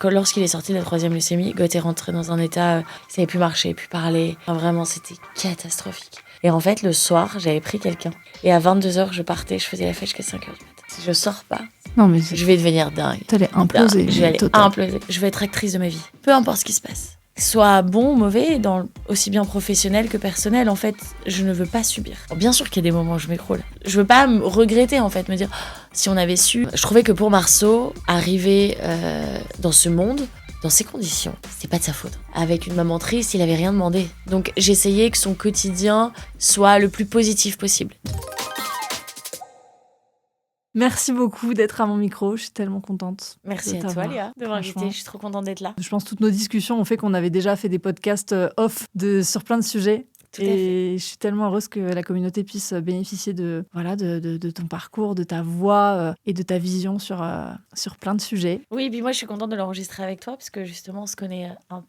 Lorsqu'il est sorti de la 3e leucémie, Goth est rentré dans un état, il savait plus marcher, plus parler. Enfin, vraiment, c'était catastrophique. Et en fait, le soir, j'avais pris quelqu'un. Et à 22h, je partais, je faisais la fête jusqu'à 5h du matin. Si je sors pas, je vais devenir dingue. T'allais imploser. Je vais aller imploser. Je vais être actrice de ma vie. Peu importe ce qui se passe. Soit bon ou mauvais, aussi bien professionnel que personnel, en fait, je ne veux pas subir. Bien sûr qu'il y a des moments où je m'écroule. Je veux pas me regretter, en fait, me dire, si on avait su. Je trouvais que pour Marceau, arriver dans ce monde, dans ces conditions, c'est pas de sa faute. Avec une maman triste, il avait rien demandé. Donc j'essayais que son quotidien soit le plus positif possible. Merci beaucoup d'être à mon micro, je suis tellement contente. Merci à toi Léa de m'inviter, je suis trop contente d'être là. Je pense que toutes nos discussions ont fait qu'on avait déjà fait des podcasts off sur plein de sujets. Et je suis tellement heureuse que la communauté puisse bénéficier de ton parcours, de ta voix et de ta vision sur plein de sujets. Oui, et puis moi je suis contente de l'enregistrer avec toi parce que justement on se connaît un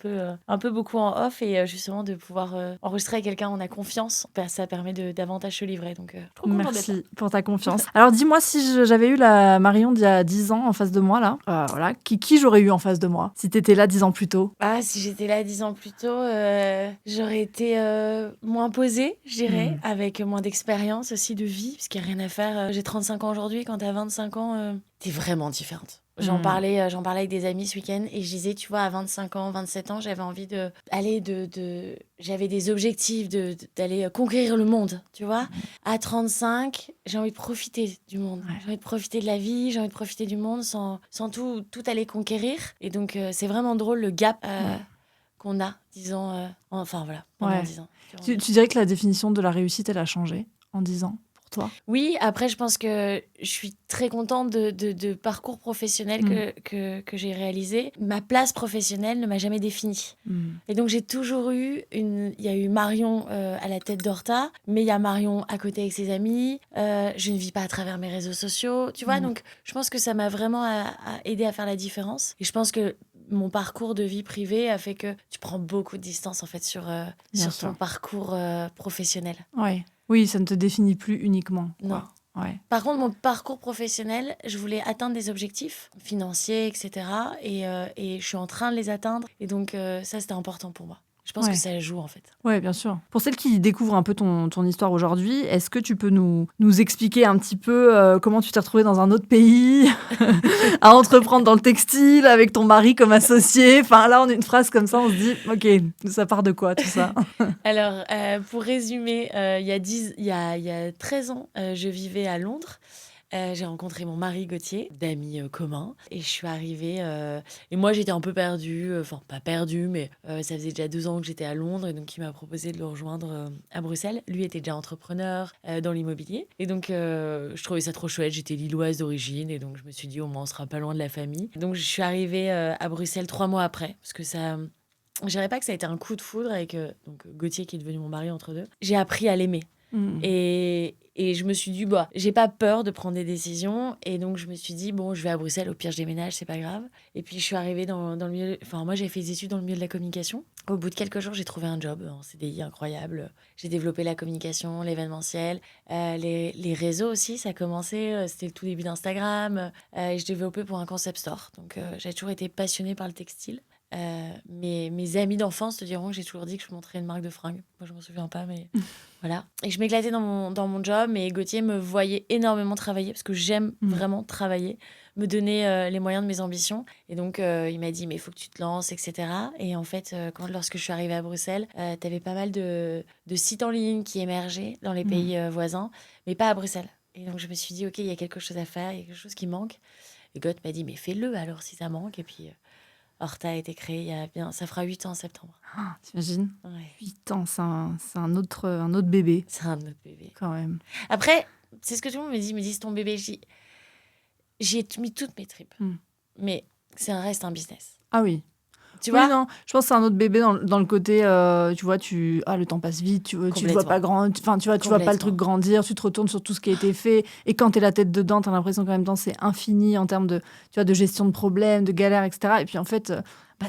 peu beaucoup en off et justement de pouvoir enregistrer avec quelqu'un on a confiance, ça permet de davantage se livrer. Donc trop contente d'être là. Merci pour ta confiance. Alors dis-moi si j'avais eu la Marion d'il y a 10 ans en face de moi là, qui j'aurais eu en face de moi si t'étais là 10 ans plus tôt? Ah, si j'étais là 10 ans plus tôt, j'aurais été moins posée, je dirais, avec moins d'expérience aussi de vie, parce qu'il n'y a rien à faire. J'ai 35 ans aujourd'hui, quand t'as 25 ans, t'es vraiment différente. J'en parlais avec des amis ce week-end et je disais, tu vois, à 25 ans, 27 ans, j'avais envie j'avais des objectifs d'aller conquérir le monde, tu vois. À 35, j'ai envie de profiter du monde. Ouais. J'ai envie de profiter de la vie, j'ai envie de profiter du monde sans tout aller conquérir. Et donc, c'est vraiment drôle le gap qu'on a, disons, pendant 10 ans. Tu dirais que la définition de la réussite, elle a changé en 10 ans pour toi? Oui, après, je pense que je suis très contente de parcours professionnel que j'ai réalisé. Ma place professionnelle ne m'a jamais définie. Et donc, j'ai toujours il y a eu Marion à la tête d'Horta, mais il y a Marion à côté avec ses amis. Je ne vis pas à travers mes réseaux sociaux, tu vois. Donc, je pense que ça m'a vraiment aidé à faire la différence. Et je pense que mon parcours de vie privée a fait que tu prends beaucoup de distance en fait sur ton parcours professionnel. Ouais. Oui, ça ne te définit plus uniquement. Non. Ouais. Par contre, mon parcours professionnel, je voulais atteindre des objectifs financiers, etc. Et je suis en train de les atteindre. Et donc, ça, c'était important pour moi. Je pense que ça joue, en fait. Oui, bien sûr. Pour celles qui découvrent un peu ton histoire aujourd'hui, est-ce que tu peux nous expliquer un petit peu comment tu t'es retrouvée dans un autre pays, à entreprendre dans le textile, avec ton mari comme associé? Enfin, là, on a une phrase comme ça, on se dit, OK, ça part de quoi, tout ça? Alors, pour résumer, il y a 13 ans, je vivais à Londres. J'ai rencontré mon mari Gauthier, d'amis communs, et je suis arrivée. Et moi, j'étais un peu perdue, enfin, pas perdue, mais ça faisait déjà 2 ans que j'étais à Londres, et donc il m'a proposé de le rejoindre à Bruxelles. Lui était déjà entrepreneur dans l'immobilier, et donc je trouvais ça trop chouette. J'étais lilloise d'origine, et donc je me suis dit, au moins, on sera pas loin de la famille. Donc, je suis arrivée à Bruxelles 3 mois après, parce que ça. Je dirais pas que ça a été un coup de foudre avec donc Gauthier qui est devenu mon mari entre deux. J'ai appris à l'aimer. Et je me suis dit, j'ai pas peur de prendre des décisions. Et donc, je me suis dit, je vais à Bruxelles, au pire, je déménage, c'est pas grave. Et puis, je suis arrivée dans le milieu. Enfin, moi, j'ai fait des études dans le milieu de la communication. Au bout de quelques jours, j'ai trouvé un job en CDI incroyable. J'ai développé la communication, l'événementiel, les réseaux aussi. Ça a commencé, c'était le tout début d'Instagram. Et je développais pour un concept store. Donc, j'ai toujours été passionnée par le textile. Mes amis d'enfance te diront que j'ai toujours dit que je montrais une marque de fringues. Moi, je m'en souviens pas, mais voilà. Et je m'éclatais dans mon job, mais Gauthier me voyait énormément travailler, parce que j'aime vraiment travailler, me donner les moyens de mes ambitions. Et donc, il m'a dit, mais il faut que tu te lances, etc. Et en fait, lorsque je suis arrivée à Bruxelles, t'avais pas mal de sites en ligne qui émergeaient dans les pays voisins, mais pas à Bruxelles. Et donc, je me suis dit, OK, il y a quelque chose à faire, il y a quelque chose qui manque. Et Gauthier m'a dit, mais fais-le alors si ça manque. Et puis... Horta a été créé ça fera 8 ans en septembre. Ah, t'imagines ? 8 ans, c'est un autre bébé. C'est un autre bébé. Quand même. Après, c'est ce que tout le monde me dit, c'est ton bébé. J'y ai mis toutes mes tripes. Mais reste un business. Ah oui. Tu vois ? Non, je pense que c'est un autre bébé dans le côté, tu vois, le temps passe vite, tu vois pas tu vois pas le truc grandir, tu te retournes sur tout ce qui a été fait, et quand t'es la tête dedans, t'as l'impression qu'en même temps c'est infini en termes de, tu vois, de gestion de problèmes, de galères, etc. Et puis en fait,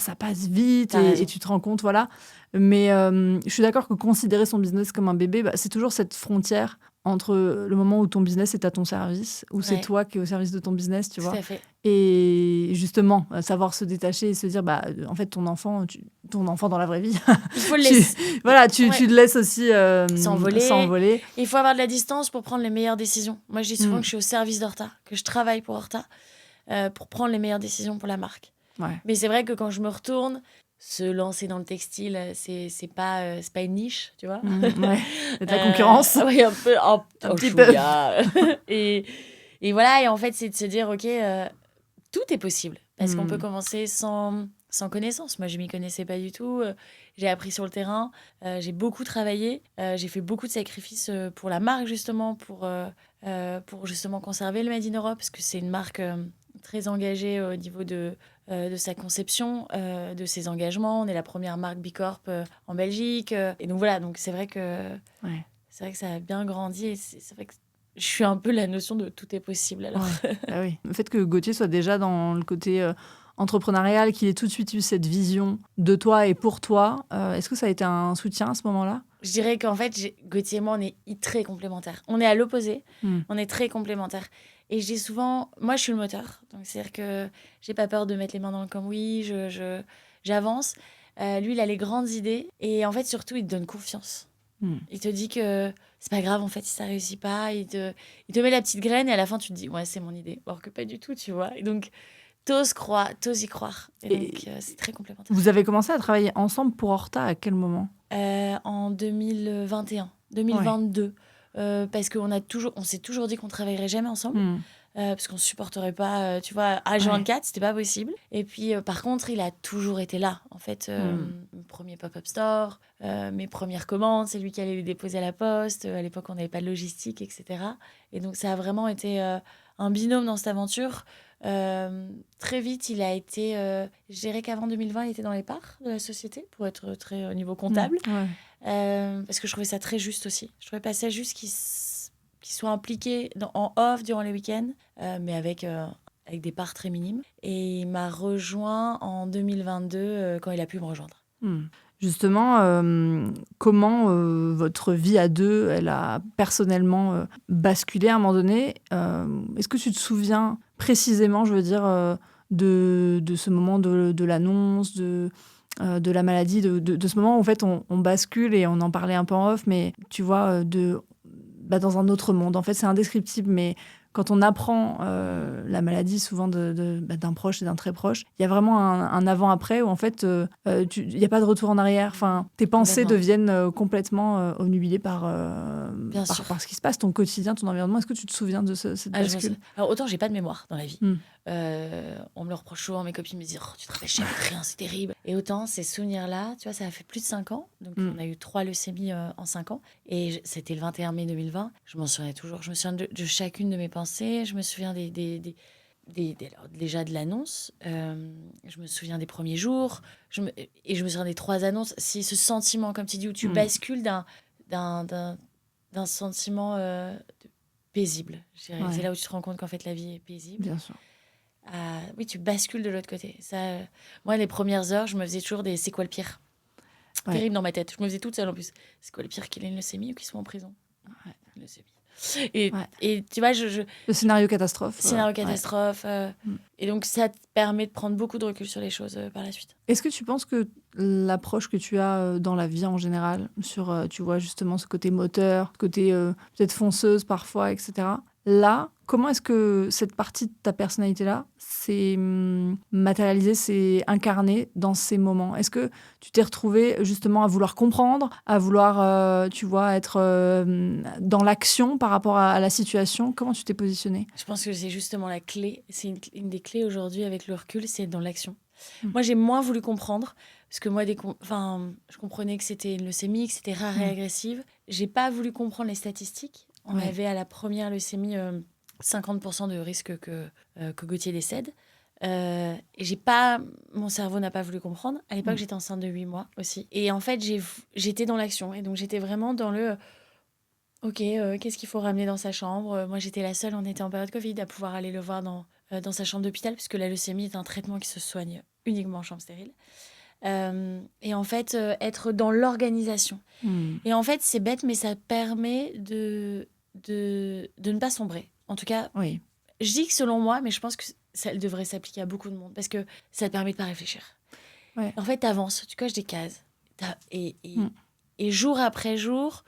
ça passe vite T'as raison. et tu te rends compte, voilà. Mais je suis d'accord que considérer son business comme un bébé, c'est toujours cette frontière entre le moment où ton business est à ton service, où c'est Ouais, toi qui es au service de ton business, tu tout vois. à fait. Et justement, savoir se détacher et se dire, en fait, ton enfant dans la vraie vie, Il faut le tu, laisser voilà, tu ouais, le laisses aussi s'envoler. s'envoler. Il faut avoir de la distance pour prendre les meilleures décisions. Moi, je dis souvent Mm, que je suis au service d'Horta, que je travaille pour Horta pour prendre les meilleures décisions pour la marque. ouais. Mais c'est vrai que quand je me retourne, se lancer dans le textile, c'est pas une niche, tu vois. Ouais. Et de la concurrence, Oui, un peu, un un petit peu. chouïa. et, et voilà, et en fait, c'est de se dire, ok, tout est possible. Parce qu'on peut Mm, commencer sans connaissance. Moi, je m'y connaissais pas du tout. J'ai appris sur le terrain. J'ai beaucoup travaillé. J'ai fait beaucoup de sacrifices pour la marque, justement, pour justement conserver le Made in Europe, parce que c'est une marque très engagée au niveau de sa conception, de ses engagements. On est la première marque Bicorp en Belgique. Et donc voilà, donc ouais. c'est vrai que ça a bien grandi. Et c'est vrai que je suis un peu la notion de tout est possible. Alors, Ouais, oui. Le fait que Gauthier soit déjà dans le côté entrepreneurial, qu'il ait tout de suite eu cette vision de toi et pour toi, est-ce que ça a été un soutien à ce moment-là? je dirais qu'en fait, Gauthier et moi, on est très complémentaires. On est à l'opposé, Mm. on est très complémentaires. Et je dis souvent, moi, je suis le moteur. Donc, c'est-à-dire que j'ai pas peur de mettre les mains dans le cambouis, j'avance. Lui, il a les grandes idées. Et en fait, surtout, il te donne confiance. Mm. Il te dit que c'est pas grave, en fait, si ça réussit pas. Il te met la petite graine et à la fin, tu te dis, ouais, c'est mon idée. Alors que pas du tout, tu vois. Et donc, t'oses y croire. Et donc, c'est très complémentaire. Vous avez commencé à travailler ensemble pour Horta à quel moment? En 2021, Ouais. 2022. Parce on s'est toujours dit qu'on travaillerait jamais ensemble. Mm. Parce qu'on ne supporterait pas, tu vois, Ouais. H24, c'était pas possible. Et puis, par contre, il a toujours été là. En fait, Mm. mon premier pop-up store, mes premières commandes, c'est lui qui allait les déposer à la poste. À l'époque, on n'avait pas de logistique, etc. Et donc, ça a vraiment été un binôme dans cette aventure. Très vite, il a été, je dirais qu'avant 2020, il était dans les parts de la société, pour être très au niveau Mm. comptable. Ouais. Parce que je trouvais ça très juste aussi. Je trouvais pas ça juste qu'il soit impliqué en off durant les week-ends, mais avec des parts très minimes. Et il m'a rejoint en 2022 quand il a pu me rejoindre. Mm. Justement, comment votre vie à deux, elle a personnellement basculé à un moment donné? Est-ce que tu te souviens précisément, je veux dire, de ce moment de l'annonce, de la maladie, de ce moment où en fait on bascule et on en parlait un peu en off, mais tu vois, dans un autre monde. En fait, c'est indescriptible, mais quand on apprend la maladie, souvent d'un proche et d'un très proche, il y a vraiment un avant-après où en fait, il n'y a pas de retour en arrière. Enfin, tes pensées Complètement. deviennent complètement obnubilées Bien sûr. par ce qui se passe, ton quotidien, ton environnement. Est-ce que tu te souviens de cette Ah, bascule? Alors, autant j'ai pas de mémoire dans la vie. Hmm. On me le reproche souvent, mes copines me disent oh, tu te rappelles jamais de rien, c'est terrible. Et autant ces souvenirs-là, tu vois, ça a fait plus de 5 ans. Donc Hmm. on a eu 3 leucémies en 5 ans. Et c'était le 21 mai 2020. Je m'en souviens toujours. Je me souviens de chacune de mes pensées. Je me souviens alors, déjà de l'annonce. Je me souviens des premiers jours. Et je me souviens des 3 annonces. Si ce sentiment, comme tu dis, où tu Hmm. bascules d'un sentiment paisible, je dirais. Ouais. C'est là où tu te rends compte qu'en fait la vie est paisible. Bien sûr. Oui, tu bascules de l'autre côté. Ça, moi, les premières heures, je me faisais toujours des c'est quoi le pire? Ouais. Terrible dans ma tête. Je me faisais toute seule en plus. C'est quoi le pire qu'il ait une leucémie ou qu'il soit en prison? Ouais. Une leucémie. Et, Ouais. et tu vois, Le scénario catastrophe. scénario Ouais. catastrophe. Mm. Et donc, ça te permet de prendre beaucoup de recul sur les choses par la suite. Est-ce que tu penses que l'approche que tu as dans la vie en général, sur, tu vois, justement ce côté moteur, ce côté peut-être fonceuse parfois, etc., là, comment est-ce que cette partie de ta personnalité-là s'est matérialisée, s'est incarnée dans ces moments? Est-ce que tu t'es retrouvée justement à vouloir comprendre, à vouloir, tu vois, être dans l'action par rapport à la situation? Comment tu t'es positionnée? Je pense que c'est justement la clé. C'est une des clés aujourd'hui avec le recul, c'est dans l'action. Mm. Moi, j'ai moins voulu comprendre, parce que moi, je comprenais que c'était une leucémie, que c'était rare et Mm. agressive. J'ai pas voulu comprendre les statistiques. On Ouais. avait à la première leucémie 50% de risque que Gauthier décède. Et mon cerveau n'a pas voulu comprendre. À l'époque, Mm. j'étais enceinte de 8 mois aussi. Et en fait, j'étais dans l'action. Et donc, j'étais vraiment dans le ok, qu'est-ce qu'il faut ramener dans sa chambre? Moi, j'étais la seule, on était en période Covid, à pouvoir aller le voir dans sa chambre d'hôpital, puisque la leucémie est un traitement qui se soigne uniquement en chambre stérile. Et en fait, être dans l'organisation. Et en fait, c'est bête, mais ça permet de ne pas sombrer. En tout cas, Oui. je dis que selon moi, mais je pense que ça devrait s'appliquer à beaucoup de monde, parce que ça te permet de pas réfléchir. Ouais. En fait, t'avances, tu coches des cases. Et Mm. jour après jour,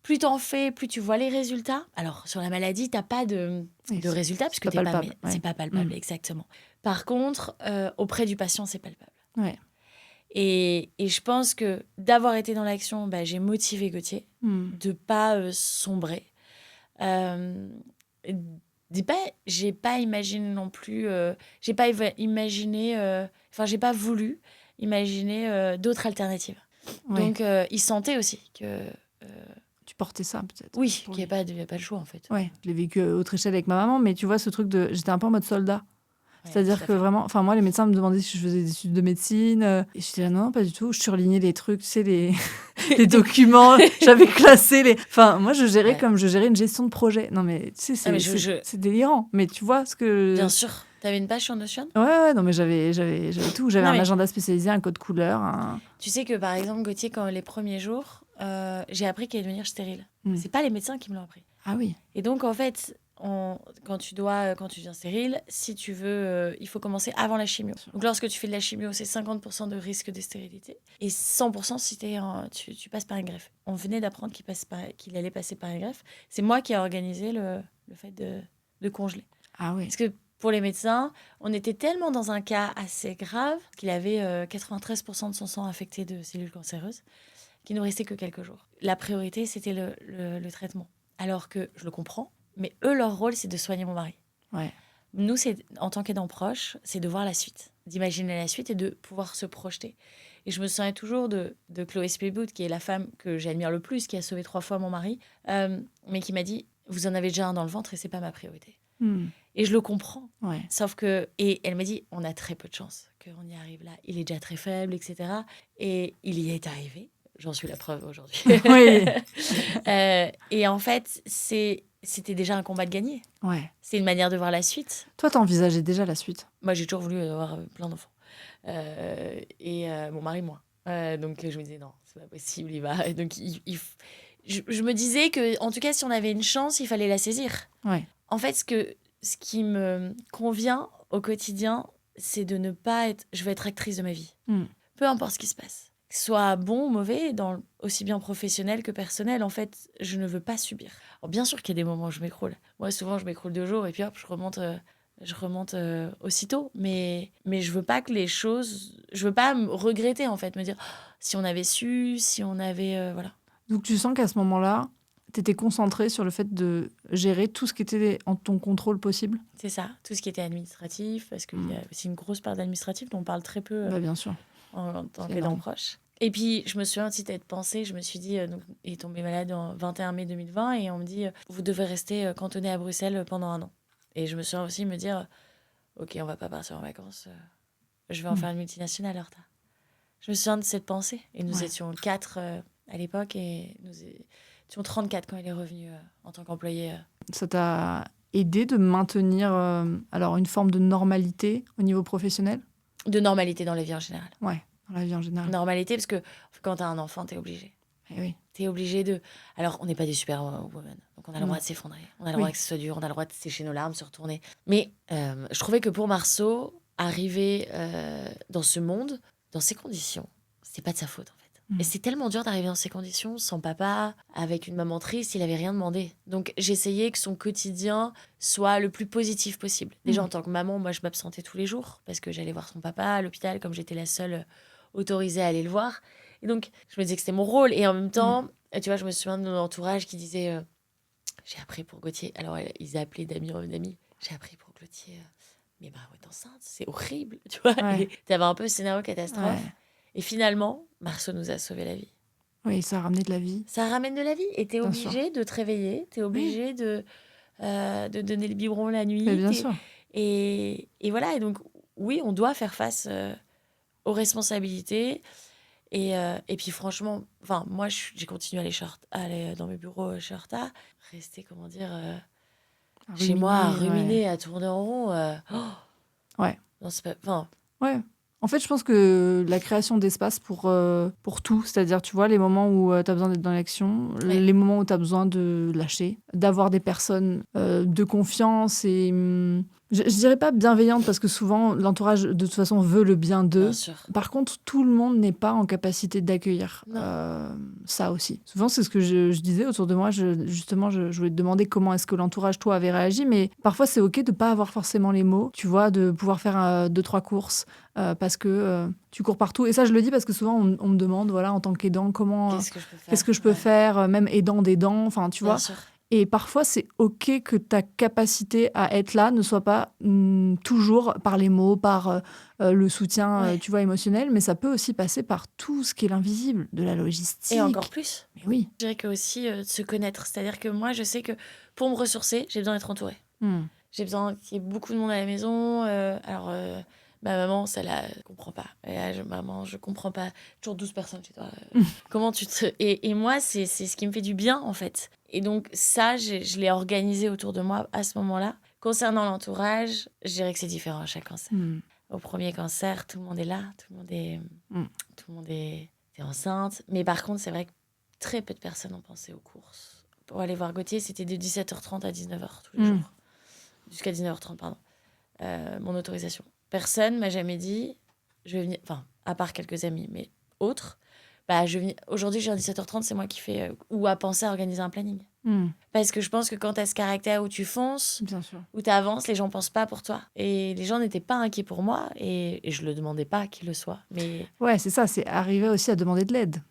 plus t'en fais, plus tu vois les résultats. Alors, sur la maladie, t'as pas de Oui, résultats, puisque pas t'es pas, palpable. c'est pas palpable, Mm. exactement. Par contre, auprès du patient, c'est palpable. Ouais. Et je pense que d'avoir été dans l'action, j'ai motivé Gauthier de pas sombrer. J'ai pas imaginé non plus, j'ai pas imaginé, j'ai pas voulu imaginer d'autres alternatives. Ouais. Donc, il sentait aussi que, Tu portais ça, peut-être. oui, pour qu'il lui. n'y avait pas le choix, en fait. Ouais, je l'ai vécu à autre échelle avec ma maman, mais tu vois, ce truc de. J'étais un peu en mode soldat. Ouais, C'est-à-dire tout à que fait. vraiment, enfin moi les médecins me demandaient si je faisais des études de médecine, et je disais non, pas du tout. Je surlignais les trucs, tu sais, les documents, j'avais classé les. Enfin moi je gérais Ouais. comme je gérais une gestion de projet. Non mais tu sais Ah, mais c'est délirant. Mais tu vois ce que. Bien sûr. T'avais une page sur Notion? Ouais, non mais j'avais tout. J'avais Non, un mais agenda spécialisé, un code couleur. tu sais que, par exemple, Gauthier, quand les premiers jours, j'ai appris qu'il allait devenir stérile. C'est pas les médecins qui me l'ont appris. Ah oui. Et donc, en fait, quand tu deviens stérile, si tu veux, il faut commencer avant la chimio. Donc, lorsque tu fais de la chimio, c'est 50% de risque de stérilité et 100% si tu passes par une greffe. On venait d'apprendre qu'il allait passer par une greffe. C'est moi qui ai organisé le fait de congeler. Ah oui. Parce que pour les médecins, on était tellement dans un cas assez grave qu'il avait 93% de son sang affecté de cellules cancéreuses qu'il ne restait que quelques jours. La priorité, c'était le traitement. Alors que je le comprends, mais eux, leur rôle, c'est de soigner mon mari. Ouais. Nous, en tant qu'aidants proches, c'est de voir la suite, d'imaginer la suite et de pouvoir se projeter. Et je me souviens toujours de Chloé Spielboot, qui est la femme que j'admire le plus, qui a sauvé 3 fois mon mari, mais qui m'a dit « Vous en avez déjà un dans le ventre et c'est pas ma priorité. » Et je le comprends. Ouais. Sauf que... Et elle m'a dit « On a très peu de chance qu'on y arrive là. Il est déjà très faible, etc. » Et il y est arrivé. J'en suis la preuve aujourd'hui. Oui. Et en fait, c'était déjà un combat de gagner. Ouais. C'est une manière de voir la suite. Toi, t'envisageais déjà la suite? Moi, j'ai toujours voulu avoir plein d'enfants. Et mon mari, moins. Donc, je me disais, non, c'est pas possible, il va. Donc, je me disais que, en tout cas, si on avait une chance, il fallait la saisir. Ouais. En fait, ce qui me convient au quotidien, c'est de ne pas être... Je veux être actrice de ma vie. Peu importe ce qui se passe. Que ce soit bon ou mauvais, aussi bien professionnel que personnel, en fait, je ne veux pas subir. Alors, bien sûr qu'il y a des moments où je m'écroule. Moi, souvent, je m'écroule 2 jours et puis hop, je remonte aussitôt. Mais je veux pas que les choses... Je veux pas me regretter, en fait. Me dire, oh, si on avait su, si on avait... voilà. Donc tu sens qu'à ce moment-là, tu étais concentrée sur le fait de gérer tout ce qui était en ton contrôle possible? C'est ça, tout ce qui était administratif, parce qu'il y a aussi une grosse part d'administratif dont on parle très peu Bien sûr. en tant C'est qu'aidant énorme. proche. Et puis, je me souviens aussi d'être pensée, je me suis dit, donc, il est tombé malade en 21 mai 2020, et on me dit, vous devez rester cantonné à Bruxelles pendant 1 an. Et je me souviens aussi me dire, ok, on va pas partir en vacances, je vais en faire une multinationale, Horta. Je me souviens de cette pensée. Et nous étions 4 à l'époque, et nous étions 34 quand il est revenu en tant qu'employé. Ça t'a aidé de maintenir alors une forme de normalité au niveau professionnel? De normalité dans la vie en général. Ouais, dans la vie en général. Normalité, parce que quand t'as un enfant, t'es obligé. Eh oui. T'es obligé de... Alors, on n'est pas des superwomen, donc on a le droit de s'effondrer. On a le droit que ce soit dur, on a le droit de sécher nos larmes, se retourner. Mais je trouvais que pour Marceau, arriver dans ce monde, dans ces conditions, c'est pas de sa faute, en fait. Et c'est tellement dur d'arriver dans ces conditions, sans papa, avec une maman triste, il avait rien demandé. Donc, j'essayais que son quotidien soit le plus positif possible. Déjà, en tant que maman, moi, je m'absentais tous les jours, parce que j'allais voir son papa à l'hôpital, comme j'étais la seule autorisée à aller le voir. Et donc, je me disais que c'était mon rôle. Et en même temps, tu vois, je me souviens de mon entourage qui disait j'ai appris pour Gauthier. Alors, ils appelaient d'amis en d'amis. J'ai appris pour Gauthier. Mais Margot est enceinte, c'est horrible. Tu vois, et t'avais un peu ce scénario catastrophe. Ouais. Et finalement, Marceau nous a sauvé la vie. Oui, ça a ramené de la vie. Ça ramène de la vie. Et t'es obligé de te réveiller. T'es obligé de donner le biberon la nuit. Mais bien sûr. Et voilà. Et donc, oui, on doit faire face aux responsabilités. Et puis franchement, moi, j'ai continué à aller dans mes bureaux chez Horta. Rester, comment dire... chez moi à ruminer, ruminer, à tourner en rond. Ouais. Non, c'est pas. Enfin, Ouais. En fait, je pense que la création d'espace pour tout, c'est-à-dire, tu vois, les moments où tu as besoin d'être dans l'action, Ouais. les moments où tu as besoin de lâcher, d'avoir des personnes de confiance et, je dirais pas bienveillantes, parce que souvent, l'entourage, de toute façon, veut le bien d'eux. bien sûr. Par contre, tout le monde n'est pas en capacité d'accueillir Non. ça aussi. Souvent, c'est ce que je disais autour de moi. Justement, je voulais te demander comment est-ce que l'entourage, toi, avait réagi. Mais parfois, c'est OK de ne pas avoir forcément les mots, tu vois, de pouvoir faire 2-3 courses parce que tu cours partout. Et ça, je le dis parce que souvent, on me demande, voilà, en tant qu'aidant, comment, Qu'est-ce que je peux qu'est-ce que je peux faire faire, même aidant d'aidant, enfin, tu Bien vois. sûr. Et parfois, c'est OK que ta capacité à être là ne soit pas toujours par les mots, par le soutien, Ouais. tu vois, émotionnel, mais ça peut aussi passer par tout ce qui est l'invisible, de la logistique. Et encore plus. Mais oui. Je dirais que aussi de se connaître. C'est-à-dire que moi, je sais que pour me ressourcer, j'ai besoin d'être entourée. J'ai besoin qu'il y ait beaucoup de monde à la maison. Ma maman, ça la comprend pas. Et là, maman, je comprends pas. Toujours 12 personnes chez toi. Comment tu te... Et moi, c'est ce qui me fait du bien, en fait. Et donc, ça, je l'ai organisé autour de moi à ce moment-là. Concernant l'entourage, je dirais que c'est différent à chaque cancer. Au premier cancer, tout le monde est là. Tout le monde est enceinte. Mais par contre, c'est vrai que très peu de personnes ont pensé aux courses. Pour aller voir Gauthier, c'était de 17h30 à 19h tous les jours. Jusqu'à 19h30, pardon. Mon autorisation. Personne m'a jamais dit, je vais venir, enfin, à part quelques amis, mais autres, je vais venir. Aujourd'hui, je viens à 17h30, c'est moi qui fais, ou à penser à organiser un planning. Parce que je pense que quand tu as ce caractère où tu fonces, Bien sûr. où tu avances, les gens pensent pas pour toi. Et les gens n'étaient pas inquiets pour moi, et je le demandais pas qu'ils le soient. Mais Ouais, c'est ça, c'est arriver aussi à demander de l'aide.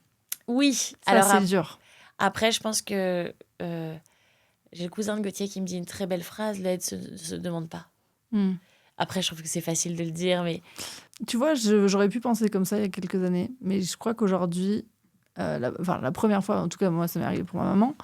oui, Ça, alors c'est dur. après, je pense que j'ai le cousin de Gauthier qui me dit une très belle phrase, l'aide se demande pas. Après, je trouve que c'est facile de le dire, mais... Tu vois, j'aurais pu penser comme ça il y a quelques années, mais je crois qu'aujourd'hui, la première fois, en tout cas, moi, ça m'est arrivé pour ma maman,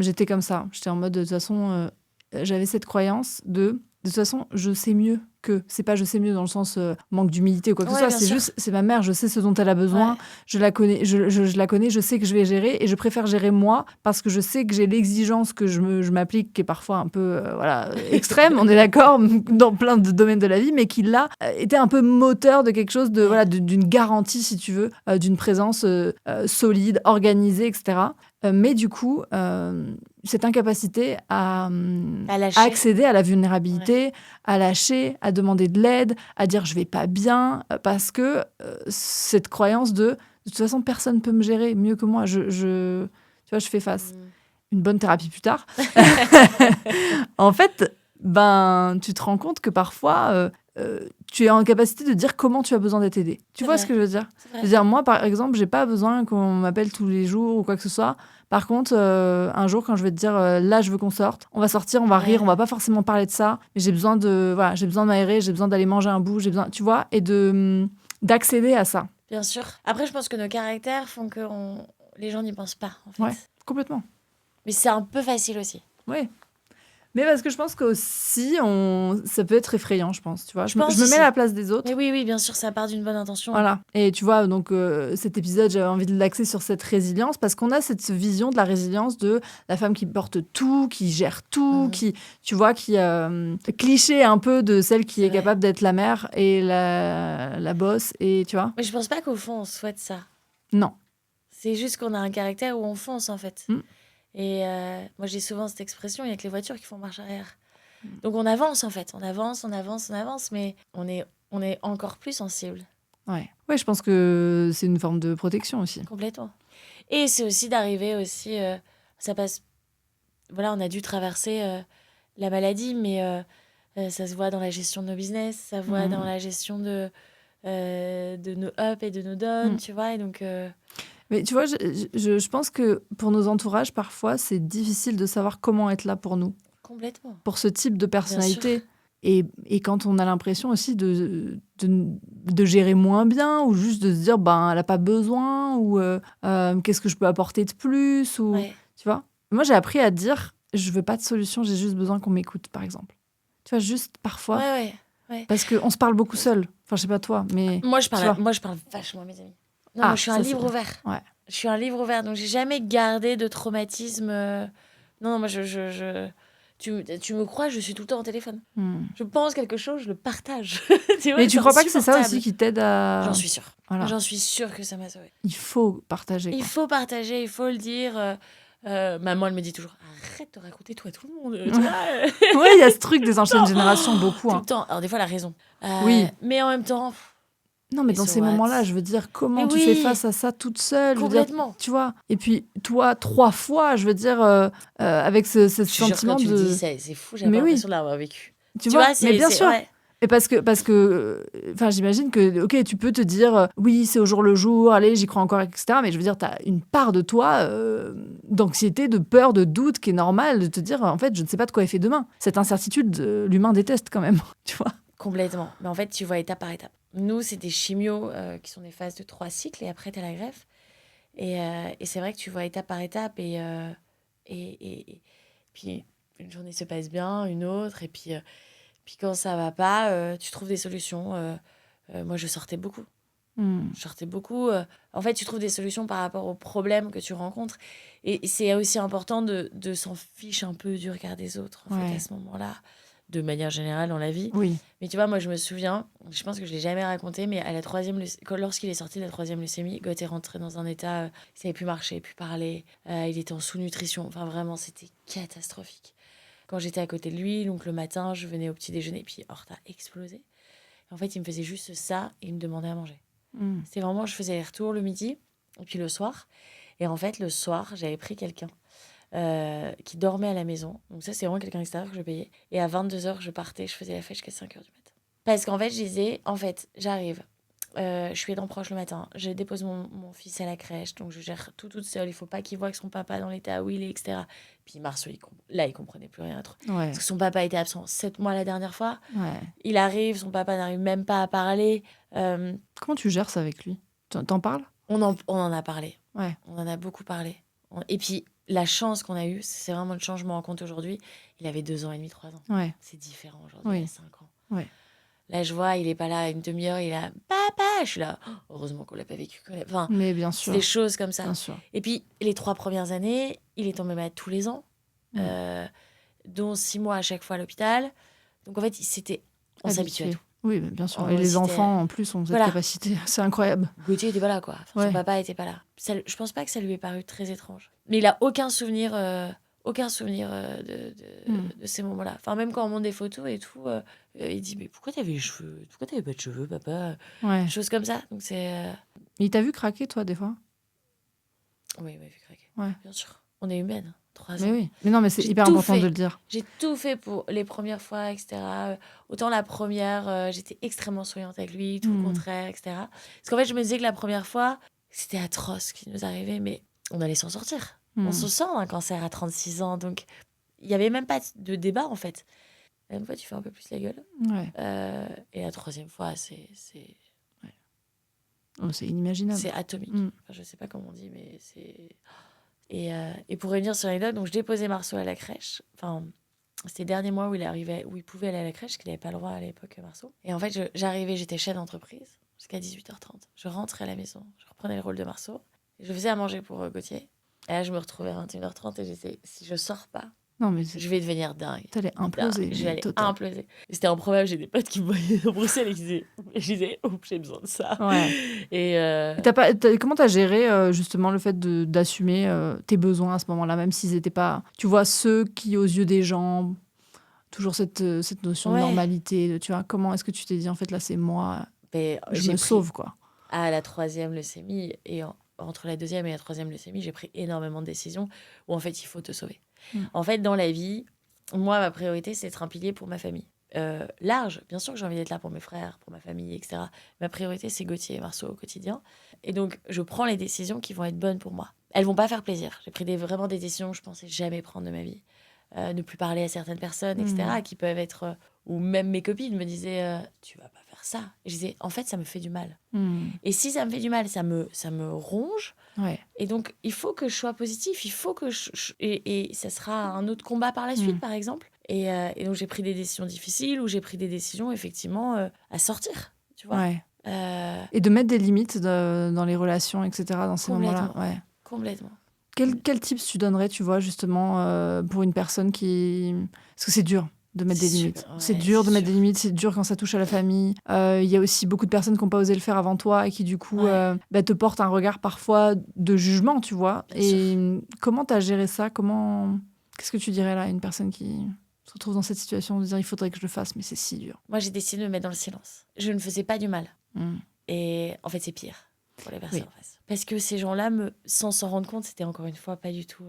j'étais comme ça. J'étais en mode, de toute façon, j'avais cette croyance de toute façon, je sais mieux que. C'est pas je sais mieux dans le sens manque d'humilité ou quoi que ce soit, c'est juste, c'est ma mère, je sais ce dont elle a besoin, je la connais, je la connais, je sais que je vais gérer et je préfère gérer moi parce que je sais que j'ai l'exigence que je m'applique qui est parfois un peu extrême, on est d'accord, dans plein de domaines de la vie, mais qui là était un peu moteur de quelque chose de d'une garantie, si tu veux, d'une présence solide, organisée, etc. Mais du coup, cette incapacité à accéder à la vulnérabilité, à lâcher, à demander de l'aide, à dire je vais pas bien, parce que cette croyance de toute façon personne peut me gérer mieux que moi. Tu vois, je fais face. Une bonne thérapie plus tard. En fait, tu te rends compte que parfois tu es en capacité de dire comment tu as besoin d'être aidé. Tu vois ce que je veux dire ? Je veux dire, moi, par exemple, j'ai pas besoin qu'on m'appelle tous les jours ou quoi que ce soit. Par contre, un jour, quand je vais te dire, là, je veux qu'on sorte, on va sortir, on va rire, on va pas forcément parler de ça, mais j'ai besoin de m'aérer, j'ai besoin d'aller manger un bout, j'ai besoin, tu vois, et d'accéder à ça. Bien sûr. Après, je pense que nos caractères font que les gens n'y pensent pas, en fait. Ouais, complètement. Mais c'est un peu facile aussi. Oui. Mais parce que je pense qu'aussi, ça peut être effrayant, je pense. Tu vois, je me mets à la place des autres. Mais oui, bien sûr, ça part d'une bonne intention. Voilà. Et tu vois, donc cet épisode, j'avais envie de l'axer sur cette résilience parce qu'on a cette vision de la résilience de la femme qui porte tout, qui gère tout, qui, tu vois, qui cliché un peu de celle qui est capable d'être la mère et la boss, et tu vois. Mais je pense pas qu'au fond, on souhaite ça. Non. C'est juste qu'on a un caractère où on fonce, en fait. Et moi, j'ai souvent cette expression, il n'y a que les voitures qui font marche arrière. Donc on avance, en fait. On avance, mais on est encore plus sensible. Ouais, je pense que c'est une forme de protection aussi. Complètement. Et c'est aussi d'arriver aussi... ça passe... Voilà, on a dû traverser la maladie, mais ça se voit dans la gestion de nos business, ça se voit dans la gestion de nos ups et de nos downs, tu vois, et donc... Mais tu vois, je pense que pour nos entourages, parfois, c'est difficile de savoir comment être là pour nous. Complètement. Pour ce type de personnalité. Et quand on a l'impression aussi de gérer moins bien, ou juste de se dire, elle n'a pas besoin, ou qu'est-ce que je peux apporter de plus, ou tu vois. Moi, j'ai appris à dire, je veux pas de solution, j'ai juste besoin qu'on m'écoute, par exemple. Tu vois, juste parfois. Ouais. Parce qu'on se parle beaucoup seul. Enfin, je sais pas toi, mais... Moi, je parle vachement à mes amis. Non, moi, je suis un livre ouvert. Ouais. Je suis un livre ouvert, donc j'ai jamais gardé de traumatisme. Non, moi, Tu me crois, je suis tout le temps au téléphone. Hmm. Je pense quelque chose, je le partage. Mais tu crois pas que c'est ça aussi qui t'aide à... J'en suis sûre. Voilà. J'en suis sûre que ça m'a sauvée. Il faut partager. Il Quoi. faut partager, il faut le dire. Maman, elle me dit toujours, arrête de raconter tout à tout le monde. Tu vois Oui, il y a ce truc des anciennes générations, beaucoup. tout Hein. le temps. Alors des fois, elle a raison. Oui. Mais en même temps... Non, mais Et dans so ces what moments-là, je veux dire, comment Mais tu oui. fais face à ça toute seule? Je veux dire, Complètement. tu vois. Et puis, toi, 3 fois, je veux dire, avec ce Je te jure, sentiment quand tu le de... dis, c'est fou, j'ai Mais pas oui. l'impression de l'avoir vécu. Tu vois, c'est, mais bien c'est- sûr. ouais. Et parce que, enfin, j'imagine que, ok, tu peux te dire, oui, c'est au jour le jour, allez, j'y crois encore, etc. Mais je veux dire, tu as une part de toi d'anxiété, de peur, de doute qui est normale de te dire, en fait, je ne sais pas de quoi est fait demain. Cette incertitude, l'humain déteste quand même, tu vois. Complètement. Mais en fait, tu vois étape par étape. Nous, c'est des chimios qui sont des phases de 3 cycles et après, tu as la greffe. Et c'est vrai que tu vois étape par étape et puis une journée se passe bien, une autre. Et puis quand ça va pas, tu trouves des solutions. Moi, je sortais beaucoup. Je sortais beaucoup. En fait, tu trouves des solutions par rapport aux problèmes que tu rencontres. Et c'est aussi important de s'en fiche un peu du regard des autres, en fait, Ouais. à ce moment-là, de manière générale dans la vie. Oui. Mais tu vois, moi, je me souviens, je pense que je l'ai jamais raconté, mais à la lorsqu'il est sorti de la 3e leucémie, Goth est rentré dans un état, il savait plus marcher, plus parler, il était en sous-nutrition. Enfin, vraiment, c'était catastrophique. Quand j'étais à côté de lui, donc le matin, je venais au petit déjeuner, puis Horta a explosé. En fait, il me faisait juste ça et il me demandait à manger. C'était vraiment, je faisais les retours le midi et puis le soir. Et en fait, le soir, j'avais pris quelqu'un qui dormait à la maison. Donc ça, c'est vraiment quelqu'un extérieur que je payais. Et à 22h, je partais, je faisais la fête jusqu'à 5h du matin. Parce qu'en fait, je disais, en fait, j'arrive, je suis aidant proche le matin, je dépose mon fils à la crèche, donc je gère tout toute seule. Il faut pas qu'il voit que son papa dans l'état où il est, etc. Puis Marceau, il comprenait plus rien trop. Ouais. Parce que son papa était absent 7 mois la dernière fois. Ouais. Il arrive, son papa n'arrive même pas à parler. Comment tu gères ça avec lui? T'en parles? On en a parlé. Ouais. On en a beaucoup parlé. Et puis, la chance qu'on a eue, c'est vraiment une chance, je me rends compte aujourd'hui, il avait 2 ans et demi, 3 ans. Ouais. C'est différent aujourd'hui, Oui. il a 5 ans. Ouais. Là, je vois, il est pas là une demi-heure, il est là, papa, je suis là, oh, heureusement qu'on l'a pas vécu. Enfin, Mais bien c'est sûr. des choses comme ça. Bien sûr. Et puis, les 3 premières années, il est tombé malade tous les ans, dont 6 mois à chaque fois à l'hôpital. Donc, en fait, on s'habitue à tout. Oui, mais bien sûr. Oh, Et les c'était- enfants, en plus, ont cette Voilà. capacité. C'est incroyable. Gauthier était pas là, quoi. Enfin, Ouais. Son papa était pas là. Je pense pas que ça lui ait paru très étrange. Mais il a aucun souvenir de ces moments-là. Enfin, même quand on monte des photos et tout, il dit, mais pourquoi t'avais les cheveux? Pourquoi t'avais pas de cheveux, papa? Ouais. Des choses comme ça. Donc c'est... Mais il t'a vu craquer, toi, des fois? Oui, il m'a vu craquer. Ouais. Bien sûr. On est humaine. 3 ans. Mais oui. Mais non, mais c'est J'ai hyper tout important fait. de le dire. J'ai tout fait pour les premières fois, etc. Autant la première, j'étais extrêmement souriante avec lui, tout le contraire, etc. Parce qu'en fait, je me disais que la première fois, c'était atroce ce qui nous arrivait, mais on allait s'en sortir. On se sent un cancer à 36 ans, donc il n'y avait même pas de débat, en fait. La deuxième fois, tu fais un peu plus la gueule. Ouais. Et la 3e fois, c'est Oh, c'est inimaginable. atomique. Enfin, je ne sais pas comment on dit, mais c'est... Et pour revenir sur l'anecdote, donc je déposais Marceau à la crèche. Enfin, c'était les derniers mois où il pouvait aller à la crèche, parce qu'il n'avait pas le droit à l'époque, Marceau. Et en fait, j'arrivais, j'étais chef d'entreprise jusqu'à 18h30. Je rentrais à la maison, je reprenais le rôle de Marceau. Je faisais à manger pour Gauthier. Et là, je me retrouvais à 21h30 et j'étais, si je sors pas, Non, mais je vais devenir dingue. t'allais imploser. Je vais aller total. imploser. Et c'était improbable, j'ai des potes qui me voyaient à Bruxelles et qui disaient, je disais, oh, j'ai besoin de ça. Ouais. Et Comment t'as géré justement le fait d'assumer tes besoins à ce moment-là, même s'ils n'étaient pas, tu vois, ceux qui, aux yeux des gens, toujours cette notion de Ouais. normalité, tu vois, comment est-ce que tu t'es dit, en fait, là, c'est moi, mais je j'ai me pris- sauve, quoi. à la 3e leucémie et entre la 2e et la 3e leucémie, j'ai pris énormément de décisions où en fait il faut te sauver. En fait, dans la vie, moi ma priorité c'est d'être un pilier pour ma famille. Large, bien sûr que j'ai envie d'être là pour mes frères, pour ma famille, etc. Ma priorité c'est Gauthier et Marceau au quotidien. Et donc je prends les décisions qui vont être bonnes pour moi. Elles vont pas faire plaisir. J'ai pris vraiment des décisions que je pensais jamais prendre de ma vie. Ne plus parler à certaines personnes, etc. qui peuvent être... ou même mes copines me disaient tu vas pas faire ça. Et je disais en fait ça me fait du mal. Et si ça me fait du mal, ça me ronge. Ouais. Et donc, il faut que je sois positif. Il faut que et ça sera un autre combat par la suite, par exemple. Et donc, j'ai pris des décisions difficiles ou j'ai pris des décisions, effectivement, à sortir, tu vois. Ouais. Et de mettre des limites dans les relations, etc., dans ces moments-là. Complètement. Ouais. Complètement. Quel tips tu donnerais, tu vois, justement, pour une personne qui... Parce que c'est dur de mettre des limites. C'est dur de mettre des limites, c'est dur quand ça touche à la famille. Il y a aussi beaucoup de personnes qui n'ont pas osé le faire avant toi et qui, du coup, te portent un regard parfois de jugement, tu vois. Comment tu as géré ça? Qu'est-ce que tu dirais là à une personne qui se retrouve dans cette situation de dire il faudrait que je le fasse, mais c'est si dur? Moi, j'ai décidé de me mettre dans le silence. Je ne faisais pas du mal. Mm. Et en fait, c'est pire pour les personnes en face. Parce que ces gens-là, sans s'en rendre compte, c'était encore une fois pas du tout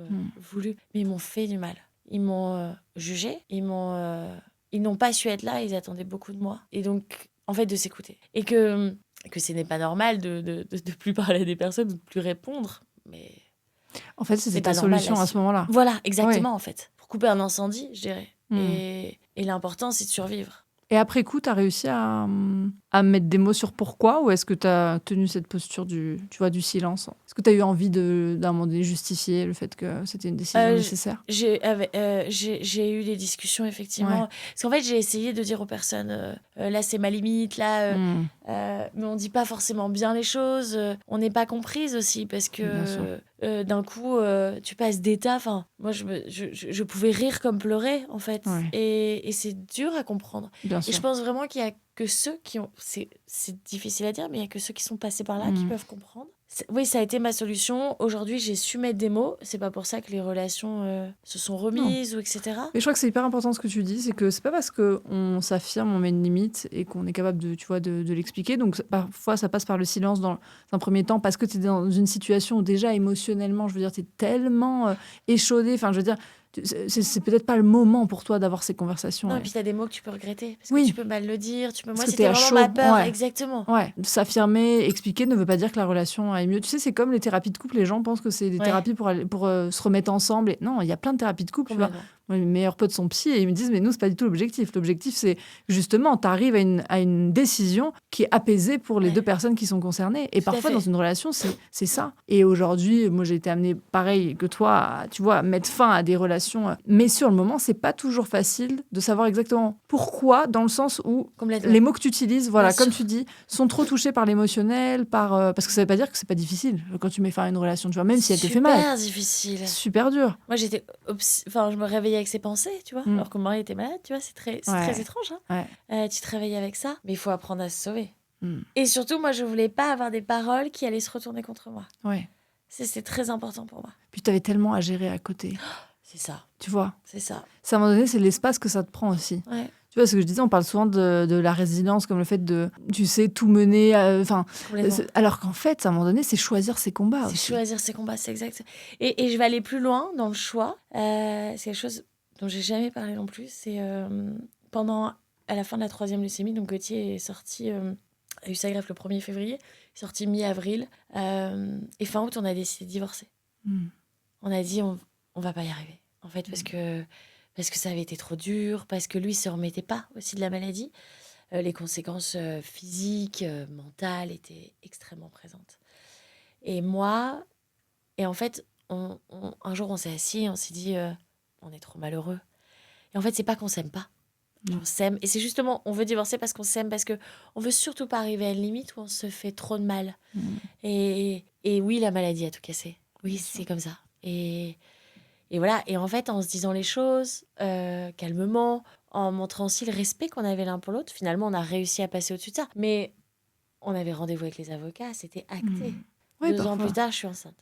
voulu, mais ils m'ont fait du mal. Ils m'ont jugé, ils n'ont pas su être là, ils attendaient beaucoup de moi. Et donc, en fait, de s'écouter. Et que ce n'est pas normal de plus parler à des personnes, de plus répondre, mais... En fait, c'était ta solution à ce moment-là. Voilà, exactement, en fait. Pour couper un incendie, je dirais. Et l'important, c'est de survivre. Et après coup, tu as réussi à mettre des mots sur pourquoi, ou est-ce que tu as tenu cette posture du silence? Est-ce que tu as eu envie d'un moment donné justifier le fait que c'était une décision nécessaire? J'ai eu des discussions, effectivement. Parce qu'en fait, j'ai essayé de dire aux personnes, là, c'est ma limite, là, mais on dit pas forcément bien les choses. On n'est pas comprise aussi, parce que d'un coup, tu passes d'état. Enfin, moi, je pouvais rire comme pleurer, en fait. Et c'est dur à comprendre. Bien et sûr. je pense vraiment qu'il y a que ceux qui ont... C'est difficile à dire, mais il y a que ceux qui sont passés par là qui peuvent comprendre. Oui, ça a été ma solution. Aujourd'hui, j'ai su mettre des mots. C'est pas pour ça que les relations se sont remises ou etc. Mais je crois que c'est hyper important ce que tu dis, c'est que c'est pas parce qu'on s'affirme, on met une limite et qu'on est capable de l'expliquer. Donc parfois, ça passe par le silence dans un premier temps parce que tu es dans une situation où déjà émotionnellement, je veux dire, tu es tellement échaudé. Enfin, je veux dire, c'est peut-être pas le moment pour toi d'avoir ces conversations. Non, et puis tu as des mots que tu peux regretter. Parce que tu peux mal le dire. Moi, c'était vraiment chaud. ma peur. Exactement. Ouais. S'affirmer, expliquer ne veut pas dire que la relation aille mieux. Tu sais, c'est comme les thérapies de couple. Les gens pensent que c'est des thérapies pour se remettre ensemble. Et non, il y a plein de thérapies de couple. Tu vois. Moi, mes meilleurs potes sont psy et ils me disent, mais nous, c'est pas du tout l'objectif. L'objectif, c'est justement, tu arrives à une décision qui est apaisée pour les deux personnes qui sont concernées. Et parfois, dans une relation, c'est ça. Et aujourd'hui, moi, j'ai été amenée, pareil que toi, tu vois, à mettre fin à des relations. Mais sur le moment, c'est pas toujours facile de savoir exactement pourquoi, dans le sens où les mots que tu utilises, voilà, comme tu dis, sont trop touchés par l'émotionnel, parce que ça veut pas dire que c'est pas difficile quand tu mets fin à une relation, tu vois, même si elle te fait mal. Super difficile. Super dur. Moi, je me réveillais avec ses pensées, tu vois, alors que mon mari était malade, tu vois, c'est très étrange. Hein. Tu te réveilles avec ça, mais il faut apprendre à se sauver. Et surtout, moi, je voulais pas avoir des paroles qui allaient se retourner contre moi. C'est très important pour moi. Puis tu avais tellement à gérer à côté. C'est ça. Tu vois. C'est ça. À un moment donné, c'est l'espace que ça te prend aussi. Tu vois, ce que je disais, on parle souvent de la résilience comme le fait de, tu sais, tout mener. Alors qu'en fait, à un moment donné, c'est choisir ses combats aussi. C'est choisir ses combats, c'est exact. Et je vais aller plus loin dans le choix. C'est quelque chose dont j'ai jamais parlé non plus. C'est à la fin de la 3e leucémie, donc Gauthier est sorti, a eu sa greffe le 1er février, il est sorti mi-avril. Et fin août, on a décidé de divorcer. On a dit, on va pas y arriver. En fait, parce que ça avait été trop dur, parce que lui se remettait pas aussi de la maladie. Les conséquences physiques, mentales étaient extrêmement présentes. Et en fait, un jour on s'est assis, on s'est dit, on est trop malheureux. Et en fait, c'est pas qu'on s'aime pas. On s'aime. Et c'est justement, on veut divorcer parce qu'on s'aime, parce qu'on veut surtout pas arriver à une limite où on se fait trop de mal. Et oui, la maladie a tout cassé. Oui, c'est comme ça. Et voilà, et en fait, en se disant les choses calmement, en montrant aussi le respect qu'on avait l'un pour l'autre, finalement, on a réussi à passer au-dessus de ça. Mais on avait rendez-vous avec les avocats, c'était acté. 2 ans plus tard, je suis enceinte.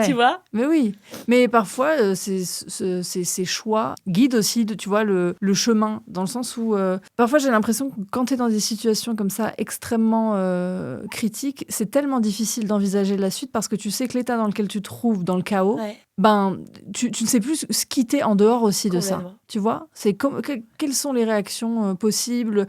Tu vois ? Mais oui. Mais parfois, ces choix guident aussi, tu vois, le chemin, dans le sens où parfois j'ai l'impression que quand tu es dans des situations comme ça extrêmement critiques, c'est tellement difficile d'envisager la suite parce que tu sais que l'état dans lequel tu te trouves, dans le chaos, tu ne sais plus ce qui t'est en dehors aussi de ça. Tu vois ? C'est quelles sont les réactions possibles,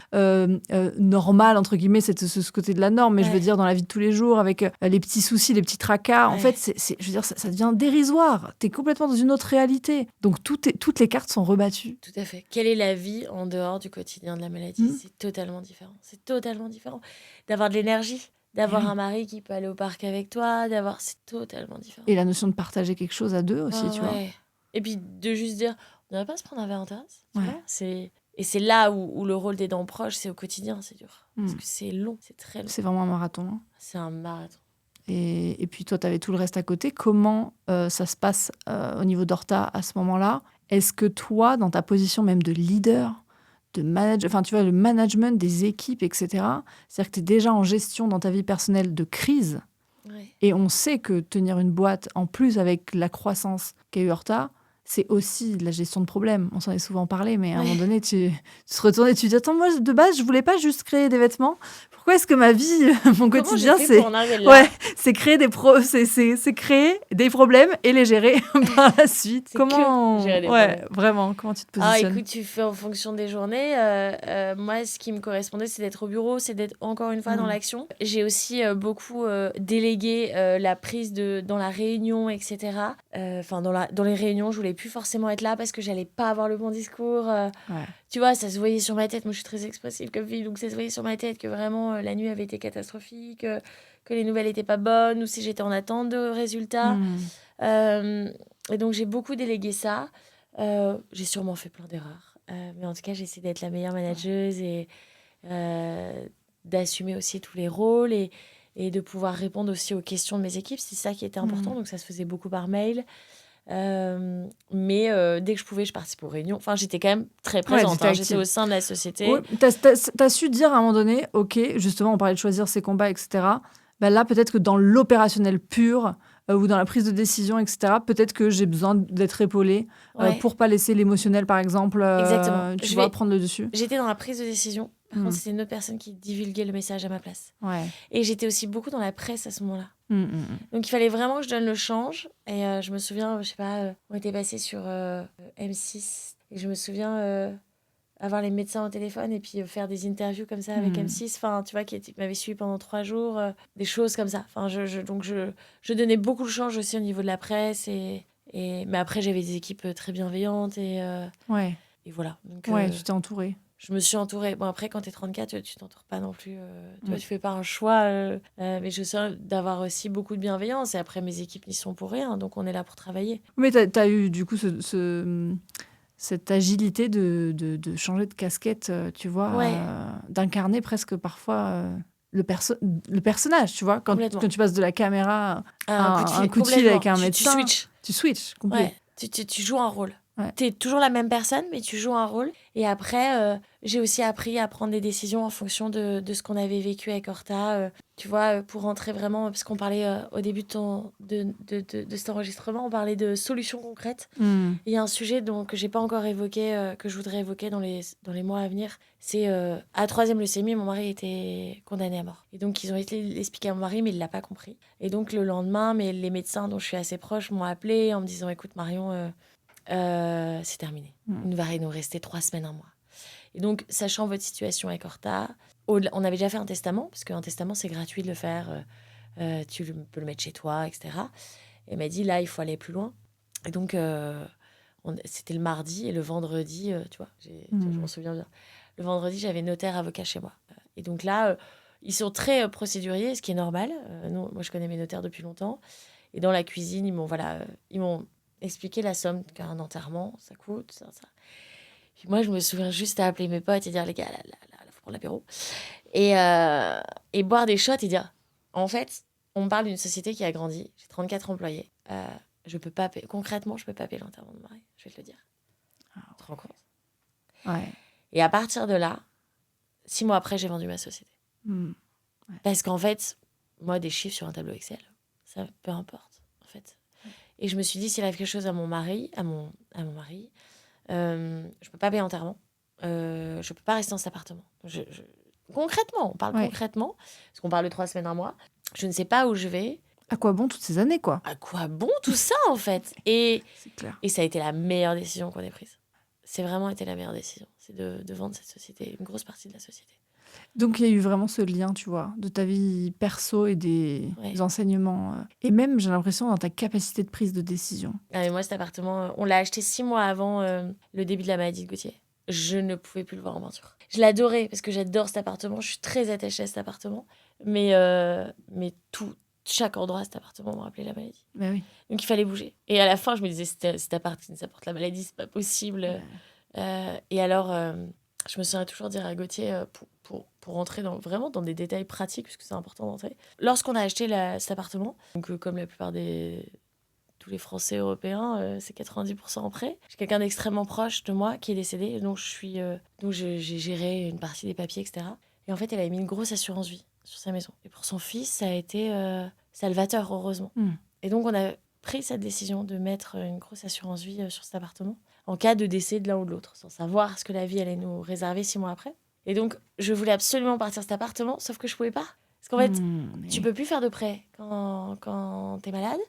normales, entre guillemets, c'est ce côté de la norme, mais je veux dire dans la vie de tous les jours, avec les petits soucis, les petits tracas. En fait, je veux dire, ça devient dérisoire. Tu es complètement dans une autre réalité. Donc, toutes les cartes sont rebattues. Tout à fait. Quelle est la vie en dehors du quotidien de la maladie ? C'est totalement différent. C'est totalement différent. D'avoir de l'énergie, d'avoir un mari qui peut aller au parc avec toi, c'est totalement différent. Et la notion de partager quelque chose à deux aussi, tu vois. Et puis de juste dire, on ne devrait pas se prendre un verre en terrasse, tu vois. Et c'est là où le rôle des dents proches, c'est au quotidien, c'est dur. Parce que c'est long, c'est très long. C'est vraiment un marathon. Hein. C'est un marathon. et puis toi, tu avais tout le reste à côté. Comment ça se passe au niveau d'Horta à ce moment-là? Est-ce que toi, dans ta position même de leader, de manager, enfin, tu vois, le management des équipes, etc., c'est-à-dire que tu es déjà en gestion dans ta vie personnelle de crise, Ouais. et on sait que tenir une boîte, en plus avec la croissance qu'a eu Horta, c'est aussi de la gestion de problèmes. On s'en est souvent parlé, mais à un moment donné, tu te retournes et tu te dis, attends, moi, de base, je voulais pas juste créer des vêtements. Pourquoi est-ce que ma vie, mon Comment j'ai quotidien, fait c'est... pour en arriver là? Ouais, c'est créer c'est créer des problèmes et les gérer par la suite. C'est que Comment... gérer des Ouais, problèmes. vraiment, comment tu te Ah, positionnes? écoute, tu fais en fonction des journées. Moi, ce qui me correspondait, c'est d'être au bureau, c'est d'être encore une fois dans l'action. J'ai aussi beaucoup délégué la prise dans la réunion, etc. Enfin, dans les réunions, je voulais plus forcément être là parce que j'allais pas avoir le bon discours. Ouais. Tu vois, ça se voyait sur ma tête. Moi, je suis très expressive comme fille, donc ça se voyait sur ma tête que vraiment la nuit avait été catastrophique, que les nouvelles étaient pas bonnes, ou si j'étais en attente de résultats. Et donc, j'ai beaucoup délégué ça. J'ai sûrement fait plein d'erreurs. Mais en tout cas, j'essaie d'être la meilleure manageuse et d'assumer aussi tous les rôles et de pouvoir répondre aussi aux questions de mes équipes. C'est ça qui était important. Donc, ça se faisait beaucoup par mail. Mais dès que je pouvais, je participais aux réunions. Enfin, j'étais quand même très présente. J'étais au sein de la société. Ouais, t'as su dire à un moment donné, ok, justement, on parlait de choisir ses combats, etc. Ben là, peut-être que dans l'opérationnel pur ou dans la prise de décision, etc., peut-être que j'ai besoin d'être épaulée pour pas laisser l'émotionnel, par exemple, Exactement. tu vois, prendre le dessus. J'étais dans la prise de décision. Par contre, c'était une autre personne qui divulguait le message à ma place. Ouais. Et j'étais aussi beaucoup dans la presse à ce moment-là. Donc, il fallait vraiment que je donne le change. Et je me souviens, je sais pas, on était passé sur M6. Et je me souviens avoir les médecins au téléphone et puis faire des interviews comme ça avec M6. Enfin, tu vois, qui m'avait suivi pendant 3 jours. Des choses comme ça. Enfin, donc, je donnais beaucoup de change aussi au niveau de la presse. Mais après, j'avais des équipes très bienveillantes. Et voilà. Donc, tu t'es entourée. Je me suis entourée. Bon, après, quand t'es 34, tu t'entoures pas non plus. Tu vois, tu fais pas un choix. Mais je sais d'avoir aussi beaucoup de bienveillance. Et après, mes équipes n'y sont pour rien. Donc, on est là pour travailler. Mais t'as eu, du coup, cette agilité de changer de casquette, tu vois, d'incarner presque parfois le personnage, tu vois. Quand tu passes de la caméra à un coup de fil avec un médecin, tu switches complètement. Ouais, tu joues un rôle. Ouais. Tu es toujours la même personne, mais tu joues un rôle. Et après, j'ai aussi appris à prendre des décisions en fonction de ce qu'on avait vécu avec Horta. Tu vois, pour rentrer vraiment, parce qu'on parlait au début de cet enregistrement, on parlait de solutions concrètes. Il y a un sujet que je n'ai pas encore évoqué, que je voudrais évoquer dans les mois à venir. C'est à 3e leucémie, mon mari était condamné à mort. Et donc, ils ont été l'expliquer à mon mari, mais il ne l'a pas compris. Et donc, le lendemain, les médecins dont je suis assez proche m'ont appelé en me disant, écoute Marion, c'est terminé. Il va nous rester 3 semaines, 1 mois. Et donc, sachant votre situation avec Horta, on avait déjà fait un testament, parce qu'un testament, c'est gratuit de le faire. Tu peux le mettre chez toi, etc. Et elle m'a dit, là, il faut aller plus loin. Et donc, c'était le mardi, et le vendredi, tu vois, je m'en souviens bien. Le vendredi, j'avais notaire, avocat chez moi. Et donc là, ils sont très procéduriers, ce qui est normal. Moi, je connais mes notaires depuis longtemps. Et dans la cuisine, ils m'ont expliquer la somme qu'un enterrement, ça coûte, ça. Puis moi, je me souviens juste à appeler mes potes et dire, les gars, là, faut prendre l'apéro. Et boire des shots et dire, en fait, on me parle d'une société qui a grandi, j'ai 34 employés. Je peux pas payer, concrètement, je peux pas payer l'enterrement de mon mari, je vais te le dire. Tu te rends compte? Ouais. Et à partir de là, 6 mois après, j'ai vendu ma société. Ouais. Parce qu'en fait, moi, des chiffres sur un tableau Excel, ça, peu importe, en fait. Et je me suis dit, s'il arrive quelque chose à mon mari, je peux pas payer l'enterrement. Je peux pas rester dans cet appartement. Concrètement, on parle concrètement, parce qu'on parle de 3 semaines, 1 mois. Je ne sais pas où je vais. À quoi bon toutes ces années, quoi? À quoi bon tout ça, en fait? Et ça a été la meilleure décision qu'on ait prise. C'est vraiment été la meilleure décision. C'est de vendre cette société, une grosse partie de la société. Donc, il y a eu vraiment ce lien, tu vois, de ta vie perso et des enseignements. Et même, j'ai l'impression, dans ta capacité de prise de décision. Ah, mais moi, cet appartement, on l'a acheté 6 mois avant le début de la maladie de Gauthier. Je ne pouvais plus le voir en peinture. Je l'adorais parce que j'adore cet appartement. Je suis très attachée à cet appartement. Mais chaque endroit à cet appartement me rappelait la maladie. Mais oui. Donc, il fallait bouger. Et à la fin, je me disais, cet appart, ça porte la maladie, c'est pas possible. Et alors... Je me souviens toujours dire à Gauthier, pour rentrer vraiment dans des détails pratiques, puisque c'est important d'entrer. Lorsqu'on a acheté cet appartement, donc comme la plupart tous les Français européens, c'est 90% en prêt. J'ai quelqu'un d'extrêmement proche de moi qui est décédé, donc j'ai géré une partie des papiers, etc. Et en fait, elle avait mis une grosse assurance vie sur sa maison. Et pour son fils, ça a été salvateur, heureusement. Et donc, on a pris cette décision de mettre une grosse assurance vie sur cet appartement, en cas de décès de l'un ou de l'autre, sans savoir ce que la vie allait nous réserver 6 mois après. Et donc, je voulais absolument partir de cet appartement, sauf que je pouvais pas. Parce qu'en fait, tu peux plus faire de prêt quand t'es malade.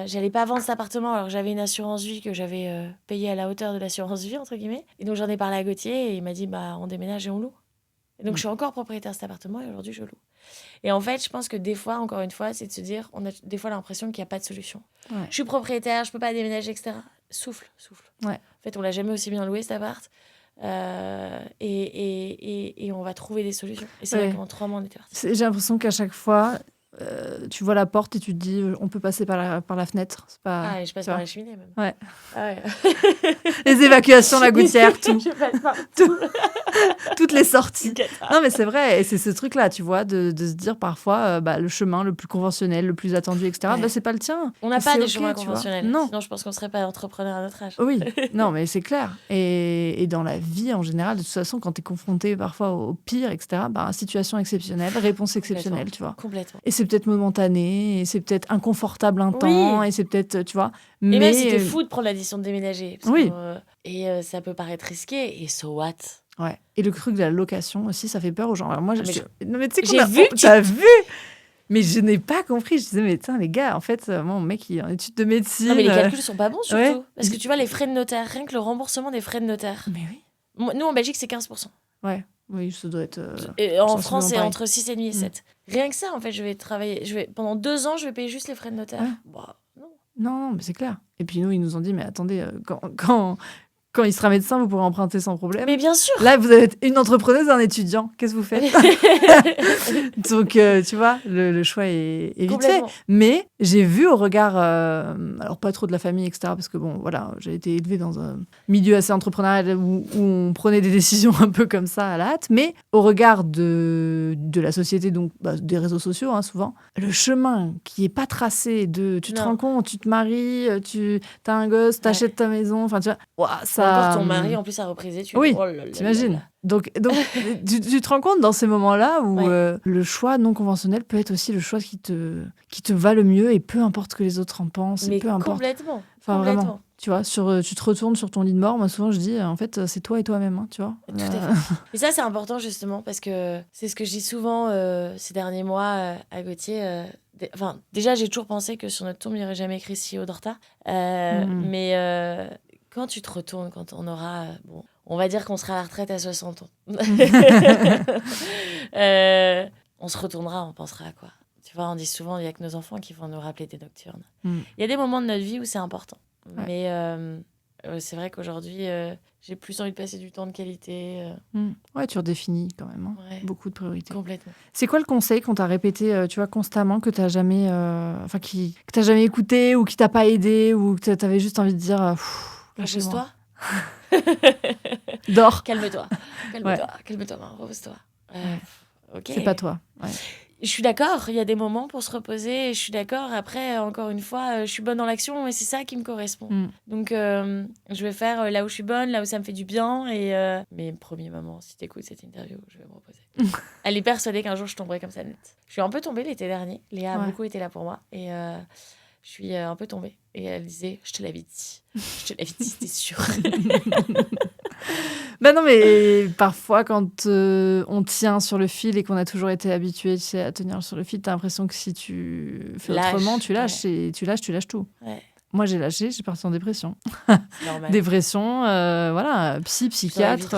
J'allais pas vendre cet appartement alors que j'avais une assurance vie que j'avais payée à la hauteur de l'assurance vie, entre guillemets. Et donc, j'en ai parlé à Gauthier et il m'a dit, on déménage et on loue. Et donc, je suis encore propriétaire de cet appartement et aujourd'hui, je loue. Et en fait, je pense que des fois, encore une fois, c'est de se dire, on a des fois l'impression qu'il n'y a pas de solution. Ouais. Je suis propriétaire, je peux pas déménager, etc. Souffle. Ouais. En fait, on l'a jamais aussi bien loué, cet appart. Et on va trouver des solutions. Et c'est vrai qu'en 3 mois, on était partis. J'ai l'impression qu'à chaque fois, tu vois la porte et tu te dis, on peut passer par la fenêtre. C'est pas, et je passe par la cheminée même. Ouais. Les évacuations, la gouttière, tout. Je passe par tout. Toutes les sorties. Non, mais c'est vrai. Et c'est ce truc-là, tu vois, de se dire parfois, le chemin le plus conventionnel, le plus attendu, etc., c'est pas le tien. On n'a pas des chemins conventionnels. Non. Sinon, je pense qu'on serait pas entrepreneur à notre âge. Oui, non, mais c'est clair. Et dans la vie, en général, de toute façon, quand tu es confronté parfois au pire, etc., situation exceptionnelle, réponse exceptionnelle, tu vois. Complètement. Et c'est peut-être momentané, et c'est peut-être inconfortable un temps, et c'est peut-être, tu vois. Mais même c'était fou de prendre la décision de déménager. Et ça peut paraître risqué, et so what? Ouais. Et le truc de la location aussi, ça fait peur aux gens. Alors moi, non, mais tu sais j'ai vu. T'as vu? Mais je n'ai pas compris. Je disais, mais tiens, les gars, en fait, mon mec, il est en études de médecine. Non, mais les calculs sont pas bons, surtout. Ouais. Parce que tu vois, les frais de notaire, rien que le remboursement des frais de notaire. Mais oui. Nous, en Belgique, c'est 15%. Ouais. Oui, ça doit être. Et en France, c'est entre 6,5 et 7. Rien que ça, en fait, je vais travailler. Pendant 2 ans, je vais payer juste les frais de notaire. Ouais. Non, mais c'est clair. Et puis nous, ils nous ont dit, mais attendez, quand il sera médecin, vous pourrez emprunter sans problème. Mais bien sûr. Là, vous êtes une entrepreneuse, un étudiant. Qu'est-ce que vous faites? Donc, tu vois, le choix est vite fait. Mais j'ai vu au regard, alors pas trop de la famille, etc., parce que bon, voilà, j'ai été élevée dans un milieu assez entrepreneurial où on prenait des décisions un peu comme ça à la hâte. Mais au regard de la société, donc des réseaux sociaux, souvent, le chemin qui est pas tracé tu te rends compte, tu te maries, tu as un gosse, t'achètes ta maison, enfin, tu vois, ça. Encore ton mari, en plus, a reprisé. Oui, t'imagines. Donc tu te rends compte dans ces moments-là où le choix non conventionnel peut être aussi le choix qui te va le mieux et peu importe ce que les autres en pensent. Mais peu importe. Complètement. Enfin, vraiment. Tu vois, tu te retournes sur ton lit de mort. Moi, souvent, je dis, en fait, c'est toi et toi-même, tu vois. Tout à fait. Et ça, c'est important, justement, parce que c'est ce que je dis souvent ces derniers mois à Gauthier. Déjà, j'ai toujours pensé que sur notre tombe, il n'y aurait jamais écrit CEO d'Horta. Mais quand tu te retournes, quand on aura... on va dire qu'on sera à la retraite à 60 ans. On se retournera, on pensera à quoi? Tu vois, on dit souvent, il n'y a que nos enfants qui vont nous rappeler des nocturnes. Il y a des moments de notre vie où c'est important. Ouais. Mais c'est vrai qu'aujourd'hui, j'ai plus envie de passer du temps de qualité. Ouais, tu redéfinis quand même beaucoup de priorités. Complètement. C'est quoi le conseil qu'on t'a répété, tu vois, constamment, que t'as jamais, que t'as jamais écouté ou qui t'a pas aidé ou que t'avais juste envie de dire, lâche-toi. Dors. Calme-toi, repose-toi. Okay. C'est pas toi. Ouais. Je suis d'accord, il y a des moments pour se reposer, et je suis d'accord. Après, encore une fois, je suis bonne dans l'action et c'est ça qui me correspond. Donc, je vais faire là où je suis bonne, là où ça me fait du bien. Mais premier maman, si t'écoutes cette interview, je vais me reposer. Elle est persuadée qu'un jour, je tomberai comme ça net. Je suis un peu tombée l'été dernier. Léa a beaucoup été là pour moi. Et je suis un peu tombée. Et elle disait, je te l'avais dit. Je te l'avais dit, c'était sûr. Non, mais parfois, quand on tient sur le fil et qu'on a toujours été habitué à tenir sur le fil, t'as l'impression que si tu fais autrement, tu lâches et tu lâches tout. Ouais. Moi, j'ai lâché, j'ai parti en dépression. C'est normal. Dépression, voilà, psychiatre.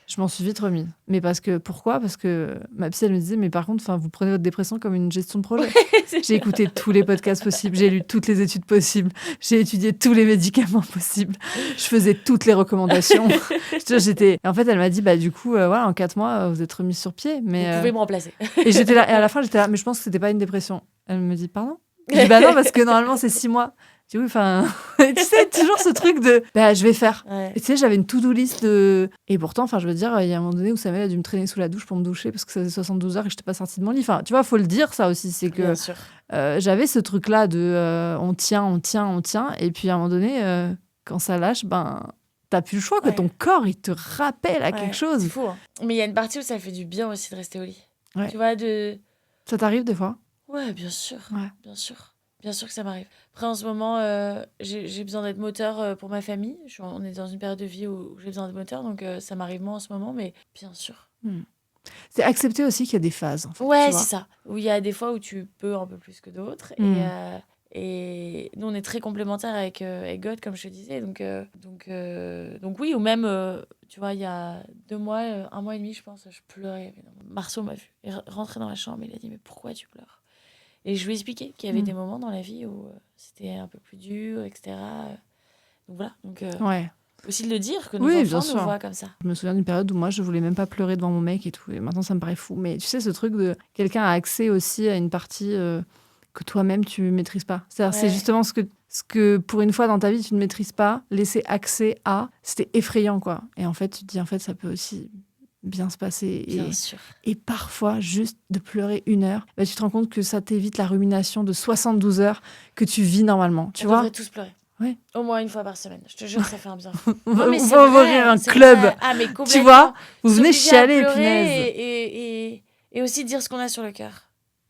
Je m'en suis vite remise. Mais pourquoi? Parce que ma psy, elle me disait, mais par contre, vous prenez votre dépression comme une gestion de projet. J'ai écouté tous les podcasts possibles, j'ai lu toutes les études possibles, j'ai étudié tous les médicaments possibles, je faisais toutes les recommandations. En fait, elle m'a dit, du coup, voilà, en 4 mois, vous êtes remise sur pied. Mais, vous pouvez me remplacer. Et j'étais là, et à la fin, j'étais là, mais je pense que c'était pas une dépression. Elle me dit, pardon? Je dis, non, parce que normalement, c'est 6 mois. Tu vois, enfin, tu sais, toujours ce truc de bah, je vais faire. Ouais. Et tu sais, j'avais une to-do list de. Et pourtant, enfin, je veux dire, il y a un moment donné où Samuel a dû me traîner sous la douche pour me doucher parce que ça faisait 72 heures et que je n'étais pas sortie de mon lit. Enfin, tu vois, faut le dire, ça aussi. C'est que Bien sûr. j'avais ce truc-là de on tient, on tient, on tient. Et puis à un moment donné, quand ça lâche, ben, t'as plus le choix, que Ouais. ton corps, il te rappelle à Ouais, quelque c'est chose. fou. Hein. Mais il y a une partie où ça fait du bien aussi de rester au lit. Ouais. Tu vois, de. Ça t'arrive des fois? Ouais, bien sûr. Ouais. Bien sûr. Bien sûr que ça m'arrive. Après, en ce moment, j'ai besoin d'être moteur pour ma famille. On est dans une période de vie où j'ai besoin d'être moteur, donc ça m'arrive moins en ce moment, mais bien sûr. C'est accepter aussi qu'il y a des phases, en fait. Ouais, tu c'est vois. ça. Où il y a des fois où tu peux un peu plus que d'autres. Et nous, on est très complémentaires avec God, comme je te disais. Donc oui, ou même, tu vois, il y a 2 mois, 1 mois et demi, je pense, je pleurais. Marceau m'a vu. Il est rentré dans la chambre, il a dit, mais pourquoi tu pleures? Et je lui ai expliqué qu'il y avait des moments dans la vie où c'était un peu plus dur, etc. Donc voilà. Donc Ouais. aussi de le dire, que nos Oui, bien enfants nous sûr. voient comme ça. Je me souviens d'une période où moi, je voulais même pas pleurer devant mon mec et tout. Et maintenant, ça me paraît fou. Mais tu sais, ce truc de quelqu'un a accès aussi à une partie que toi-même, tu maîtrises pas. C'est-à-dire, c'est Ouais. justement ce que, pour une fois dans ta vie, tu ne maîtrises pas. Laisser accès à, c'était effrayant, quoi. Et en fait, tu te dis, en fait, ça peut aussi bien se passer. Bien sûr. Et parfois, juste de pleurer 1 heure, bah, tu te rends compte que ça t'évite la rumination de 72 heures que tu vis normalement. Tu On vois devrait tous pleurer. Ouais. Au moins 1 fois par semaine. Je te jure, ça fait un bien fou. On Non, va mais c'est ouvrir un c'est club. vrai. Ah, mais Tu complètement. vois, vous venez S'obliger à chialer, pleurer punaise. et aussi dire ce qu'on a sur le cœur.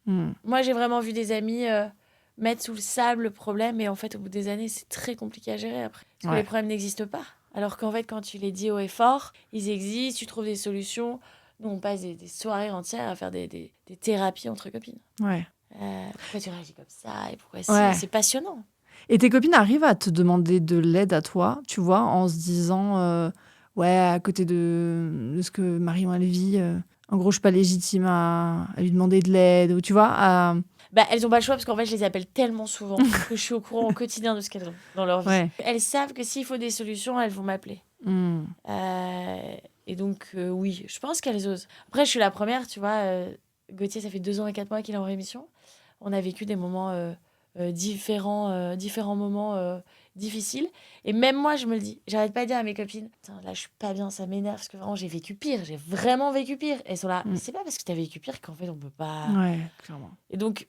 Hmm. Moi, j'ai vraiment vu des amis mettre sous le sable le problème, et en fait, au bout des années, c'est très compliqué à gérer après. Parce que Ouais. les problèmes n'existent pas. Alors qu'en fait, quand tu les dis haut et fort, ils existent, tu trouves des solutions. Nous, on passe des soirées entières à faire des thérapies entre copines. Ouais. Pourquoi tu réagis comme ça et pourquoi Ouais. c'est passionnant. Et tes copines arrivent à te demander de l'aide à toi, tu vois, en se disant, ouais, à côté de ce que Marion elle vit, en gros, je suis pas légitime à lui demander de l'aide, ou tu vois, Bah, elles ont pas le choix parce qu'en fait, je les appelle tellement souvent que je suis au courant au quotidien de ce qu'elles ont dans leur vie. Ouais. Elles savent que s'il faut des solutions, elles vont m'appeler. Hmm. Et donc, oui, je pense qu'elles osent. Après, je suis la première, tu vois. Gauthier, ça fait 2 ans et 4 mois qu'il est en rémission. On a vécu des moments différents moments difficiles. Et même moi, je me le dis. J'arrête pas de dire à mes copines, putain, là, je suis pas bien, ça m'énerve parce que vraiment, j'ai vécu pire. J'ai vraiment vécu pire. Et elles sont là, mais c'est pas parce que t'as vécu pire qu'en fait, on peut pas. Ouais, clairement. Et donc,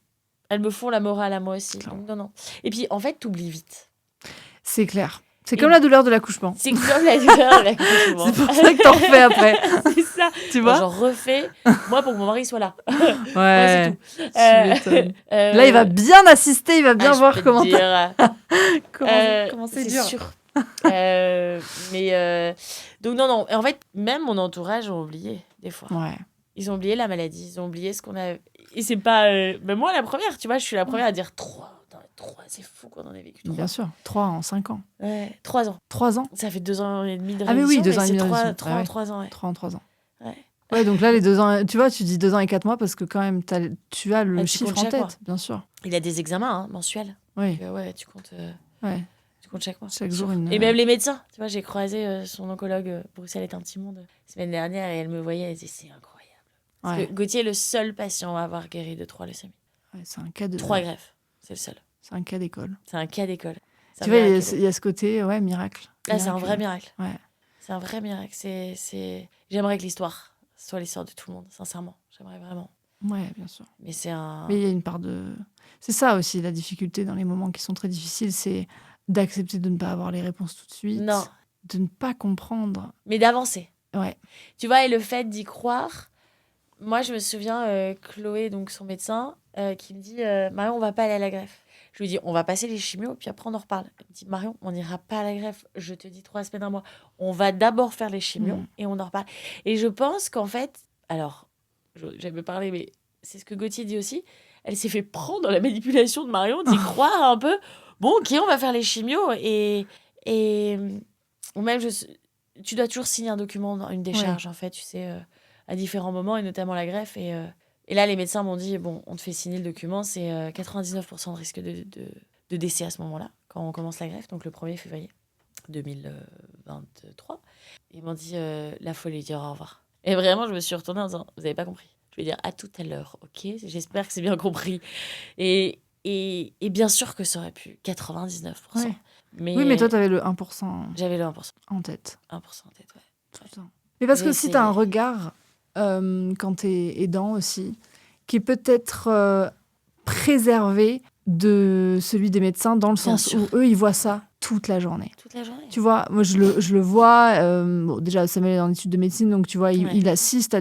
elles me font la morale à moi aussi. Clairement. Donc, non. Et puis, en fait, t'oublies vite. C'est clair. C'est Et- comme la douleur de l'accouchement. C'est comme la douleur de l'accouchement. C'est pour ça que t'en refais après. C'est ça. Tu Moi, vois. j'en refais, moi, pour que mon mari soit là. Ouais. c'est tout. Tu m'étonnes. Là, il va bien assister, il va bien voir comment comment c'est dur. sûr. Donc, non. Et en fait, même mon entourage ont oublié, des fois. Ouais. Ils ont oublié la maladie, ils ont oublié ce qu'on a. Et c'est pas. Mais moi, la première, tu vois, je suis la première à dire 3. 3, c'est fou qu'on en ait vécu 3. Bien sûr. 3 en 5 ans. Ouais, 3 ans. 3 ans. Ça fait 2 ans et demi de Ah, mais rémission. oui, 2 ans et demi de c'est rémission. 3 Ah en ouais. 3 ans, ouais. 3 en 3 ans. Ouais. Ouais, donc là, les 2 ans, tu vois, tu dis 2 ans et 4 mois parce que quand même, tu as le Tu chiffre comptes en chaque tête, mois. bien sûr. Il a des examens mensuels. Oui, Donc, ouais, tu comptes. ouais. Tu comptes chaque mois. Chaque jour, une. Et même les médecins. Tu vois, j'ai croisé son oncologue, Bruxelles est un petit monde, la semaine dernière, et elle me voyait, elle disait, c'est incroyable. Parce Ouais. que Gauthier est le seul patient à avoir guéri de 3 leucémies. Ouais, c'est un cas de. 3 greffes, c'est le seul. C'est un cas d'école. C'est un cas d'école. Tu vois, il y a ce côté, ouais, miracle. Là, c'est un vrai miracle. Ouais. C'est un vrai miracle. J'aimerais que l'histoire soit l'histoire de tout le monde, sincèrement. J'aimerais vraiment. Ouais, bien sûr. Mais c'est un. Mais il y a une part de. C'est ça aussi, la difficulté dans les moments qui sont très difficiles, c'est d'accepter de ne pas avoir les réponses tout de suite. Non. De ne pas comprendre. Mais d'avancer. Ouais. Tu vois, et le fait d'y croire. Moi, je me souviens, Chloé, donc son médecin, qui me dit Marion, on va pas aller à la greffe. Je lui dis on va passer les chimios, puis après on en reparle. Elle me dit Marion, on n'ira pas à la greffe. Je te dis 3 semaines, 1 mois. On va d'abord faire les chimios et on en reparle. Et je pense qu'en fait, alors, j'avais parlé, mais c'est ce que Gauthier dit aussi. Elle s'est fait prendre dans la manipulation de Marion, d'y croire un peu. Bon, ok, on va faire les chimios. Ou même, tu dois toujours signer un document, une décharge, en fait, tu sais, à différents moments, et notamment la greffe. Et là, les médecins m'ont dit, bon, on te fait signer le document, c'est 99% de risque de décès à ce moment-là, quand on commence la greffe, donc le 1er février 2023. Ils m'ont dit, là, faut lui dire au revoir. Et vraiment, je me suis retournée en disant, vous n'avez pas compris. Je vais dire à tout à l'heure, ok ? J'espère que c'est bien compris. Et Et bien sûr que ça aurait pu 99%. Ouais. Mais Oui, mais toi, t'avais le 1% j'avais le 1%. en tête. 1% en tête, ouais. Tout le temps. Mais parce J'ai que aussi, tu as un essayé. regard, quand tu es aidant aussi, qui est peut-être préservé de celui des médecins, dans le Bien sens sûr. où eux, ils voient ça toute la journée. Toute la journée. Tu vois, moi, je le vois. Bon, déjà, Samuel est en études de médecine, donc tu vois, Ouais. il assiste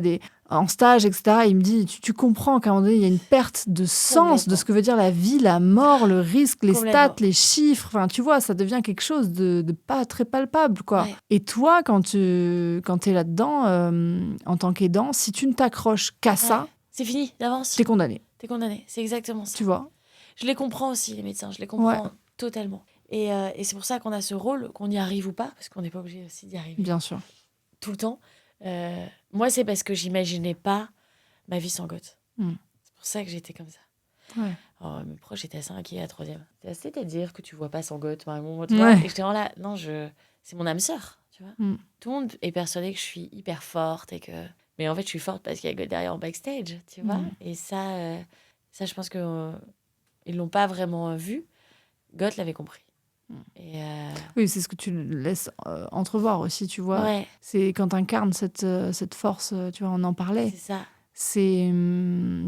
en stage, etc. Il me dit, tu comprends qu'à un moment donné, il y a une perte de sens de ce que veut dire la vie, la mort, le risque, les Complètement. stats, les chiffres. Enfin, tu vois, ça devient quelque chose de pas très palpable, quoi. Ouais. Et toi, quand t'es là-dedans, en tant qu'aidant, si tu ne t'accroches qu'à ça, Ouais. C'est fini d'avance. t'es condamné. T'es condamné. C'est exactement ça. Tu vois. Je les comprends aussi, les médecins. Je les comprends totalement. Et c'est pour ça qu'on a ce rôle, qu'on y arrive ou pas, parce qu'on n'est pas obligé aussi d'y arriver Bien sûr. tout le temps. Moi, c'est parce que j'imaginais pas ma vie sans Goth. C'est pour ça que j'étais comme ça. Ouais. Alors, mes proches étaient assez inquiets à la 3e. C'est-à-dire que tu vois pas sans Goth, par exemple. Ouais. Et j'étais vraiment là, non, c'est mon âme sœur, tu vois. Tout le monde est persuadé que je suis hyper forte et que... Mais en fait, je suis forte parce qu'il y a Goth derrière en backstage, tu vois. Et ça, je pense que ils l'ont pas vraiment vu. Goth l'avait compris. Et Oui, c'est ce que tu laisses entrevoir aussi, tu vois. ouais, C'est quand tu incarnes cette force, tu vois, on en parlait. c'est ça. C'est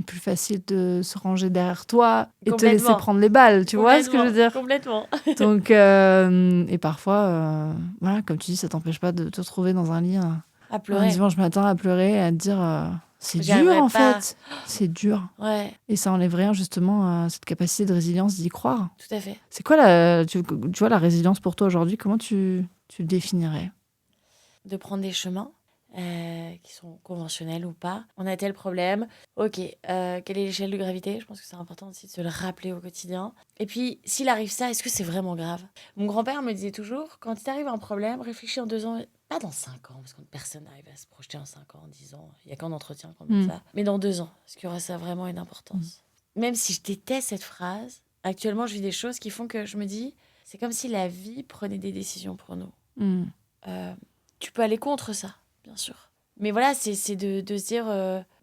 plus facile de se ranger derrière toi et te laisser Complètement. prendre les balles, tu vois ce que je veux dire. Complètement. Donc, et parfois, voilà, comme tu dis, ça t'empêche pas de te retrouver dans un lit À un pleurer. dimanche matin à pleurer et à te dire c'est J'y dur arriverai en pas. fait, c'est dur. Ouais, Et ça enlève rien justement à cette capacité de résilience d'y croire. tout à fait. C'est quoi tu vois, la résilience pour toi aujourd'hui, comment tu le définirais? De prendre des chemins qui sont conventionnels ou pas. On a tel problème. Ok, quelle est l'échelle de gravité? Je pense que c'est important aussi de se le rappeler au quotidien. Et puis, s'il arrive ça, est-ce que c'est vraiment grave? Mon grand-père me disait toujours, quand il t'arrive un problème, réfléchis en 2 ans, pas dans 5 ans, parce que personne n'arrive à se projeter en 5 ans, en 10 ans. Il n'y a qu'en entretien qu'on dit ça. Mais dans 2 ans, est-ce qu'il y aura ça vraiment une importance? Même si je déteste cette phrase, actuellement, je vis des choses qui font que je me dis, c'est comme si la vie prenait des décisions pour nous. Tu peux aller contre ça, bien sûr. Mais voilà, c'est de se dire,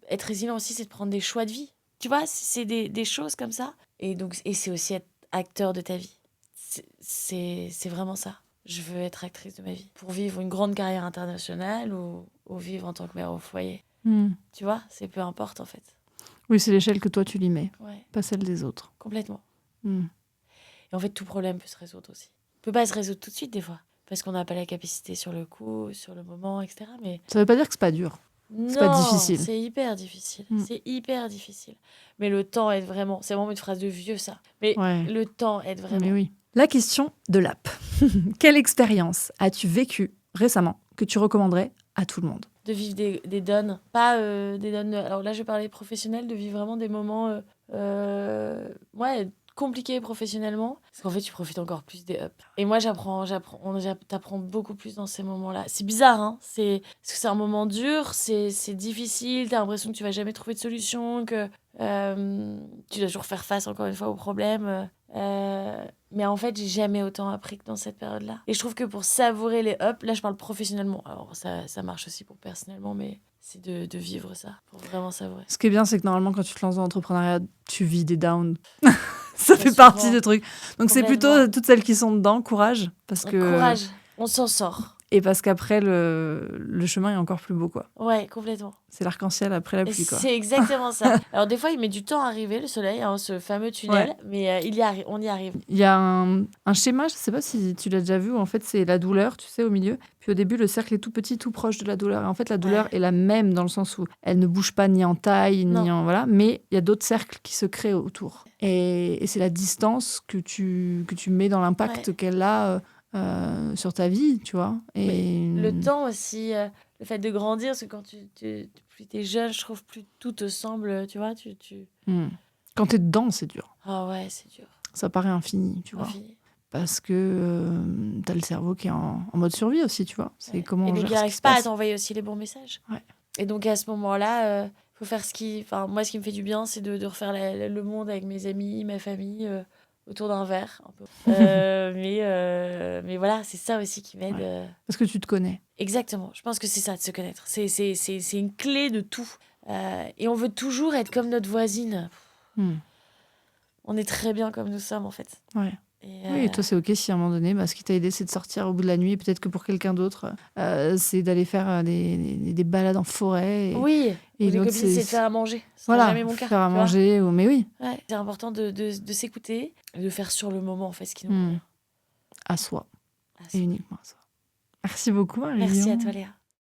être résilient aussi, c'est de prendre des choix de vie. Tu vois, c'est des choses comme ça. Et c'est aussi être acteur de ta vie. C'est vraiment ça. Je veux être actrice de ma vie. Pour vivre une grande carrière internationale ou vivre en tant que mère au foyer. Tu vois, c'est peu importe en fait. Oui, c'est l'échelle que toi tu lui mets, Ouais, pas celle des autres. complètement. Et en fait, tout problème peut se résoudre aussi. Il peut pas se résoudre tout de suite des fois. Parce qu'on n'a pas la capacité sur le coup, sur le moment, etc. Mais Ça veut pas dire que c'est pas dur. non, pas difficile. c'est hyper difficile. C'est hyper difficile. Mais le temps aide vraiment. C'est vraiment une phrase de vieux, ça. Mais Ouais. le temps aide vraiment. Mais oui. La question de l'app. Quelle expérience as-tu vécue récemment que tu recommanderais à tout le monde? De vivre des dons. Pas des dons... Alors là, je vais parler professionnel, de vivre vraiment des moments... ouais, compliqués professionnellement. Parce qu'en fait, tu profites encore plus des ups. Et moi, t'apprends beaucoup plus dans ces moments-là. C'est bizarre, hein. Parce que c'est un moment dur, c'est difficile, t'as l'impression que tu vas jamais trouver de solution, que tu dois toujours faire face, encore une fois, aux problèmes. Mais en fait, j'ai jamais autant appris que dans cette période-là. Et je trouve que pour savourer les ups, là, je parle professionnellement. Alors, ça marche aussi pour personnellement, mais c'est de vivre ça, pour vraiment savourer. Ce qui est bien, c'est que normalement, quand tu te lances dans l'entrepreneuriat, tu vis des downs. Ça fait souvent. partie des trucs. Donc, c'est Complètement. plutôt toutes celles qui sont dedans, courage. Parce que... Courage, on s'en sort. Et parce qu'après, le chemin est encore plus beau, quoi. Ouais, complètement. C'est l'arc-en-ciel après la pluie, quoi. C'est exactement ça. Alors, des fois, il met du temps à arriver, le soleil, hein, ce fameux tunnel, Ouais. mais on y arrive. Il y a un schéma, je sais pas si tu l'as déjà vu, où en fait, c'est la douleur, tu sais, au milieu. Puis au début, le cercle est tout petit, tout proche de la douleur. Et en fait, la douleur est la même dans le sens où elle ne bouge pas ni en taille, ni en... Voilà. Mais il y a d'autres cercles qui se créent autour. Et c'est la distance que tu mets dans l'impact qu'elle a... sur ta vie, tu vois. Et le temps aussi, le fait de grandir, parce que quand plus t'es jeune, je trouve plus tout te semble, tu vois, Quand t'es dedans, c'est dur. Ah ouais, c'est dur. Ça paraît infini, tu vois. Parce que t'as le cerveau qui est en mode survie aussi, tu vois. C'est comment et on donc gère il ce qui n'arrive se pas à passe. t'envoyer aussi les bons messages. Ouais. Et donc à ce moment-là, faut faire Enfin, moi, ce qui me fait du bien, c'est de refaire le monde avec mes amis, ma famille, autour d'un verre, un peu. Mais voilà, c'est ça aussi qui m'aide. Parce que tu te connais. Exactement. Je pense que c'est ça, de se connaître. C'est une clé de tout. Et on veut toujours être comme notre voisine. On est très bien comme nous sommes, en fait. Ouais. Et, Oui, et toi, c'est OK si à un moment donné, ce qui t'a aidé, c'est de sortir au bout de la nuit. Peut-être que pour quelqu'un d'autre, c'est d'aller faire des balades en forêt. Oui, Et ou une les autre, copines, c'est de faire à manger. Ce sera voilà, jamais mon cas, faire à tu vois. manger. Mais oui, Ouais, c'est important de s'écouter et de faire sur le moment, en fait, ce qui nous convient. à soi À et soi. uniquement à soi. Merci beaucoup, Merci à Marion. toi, Léa.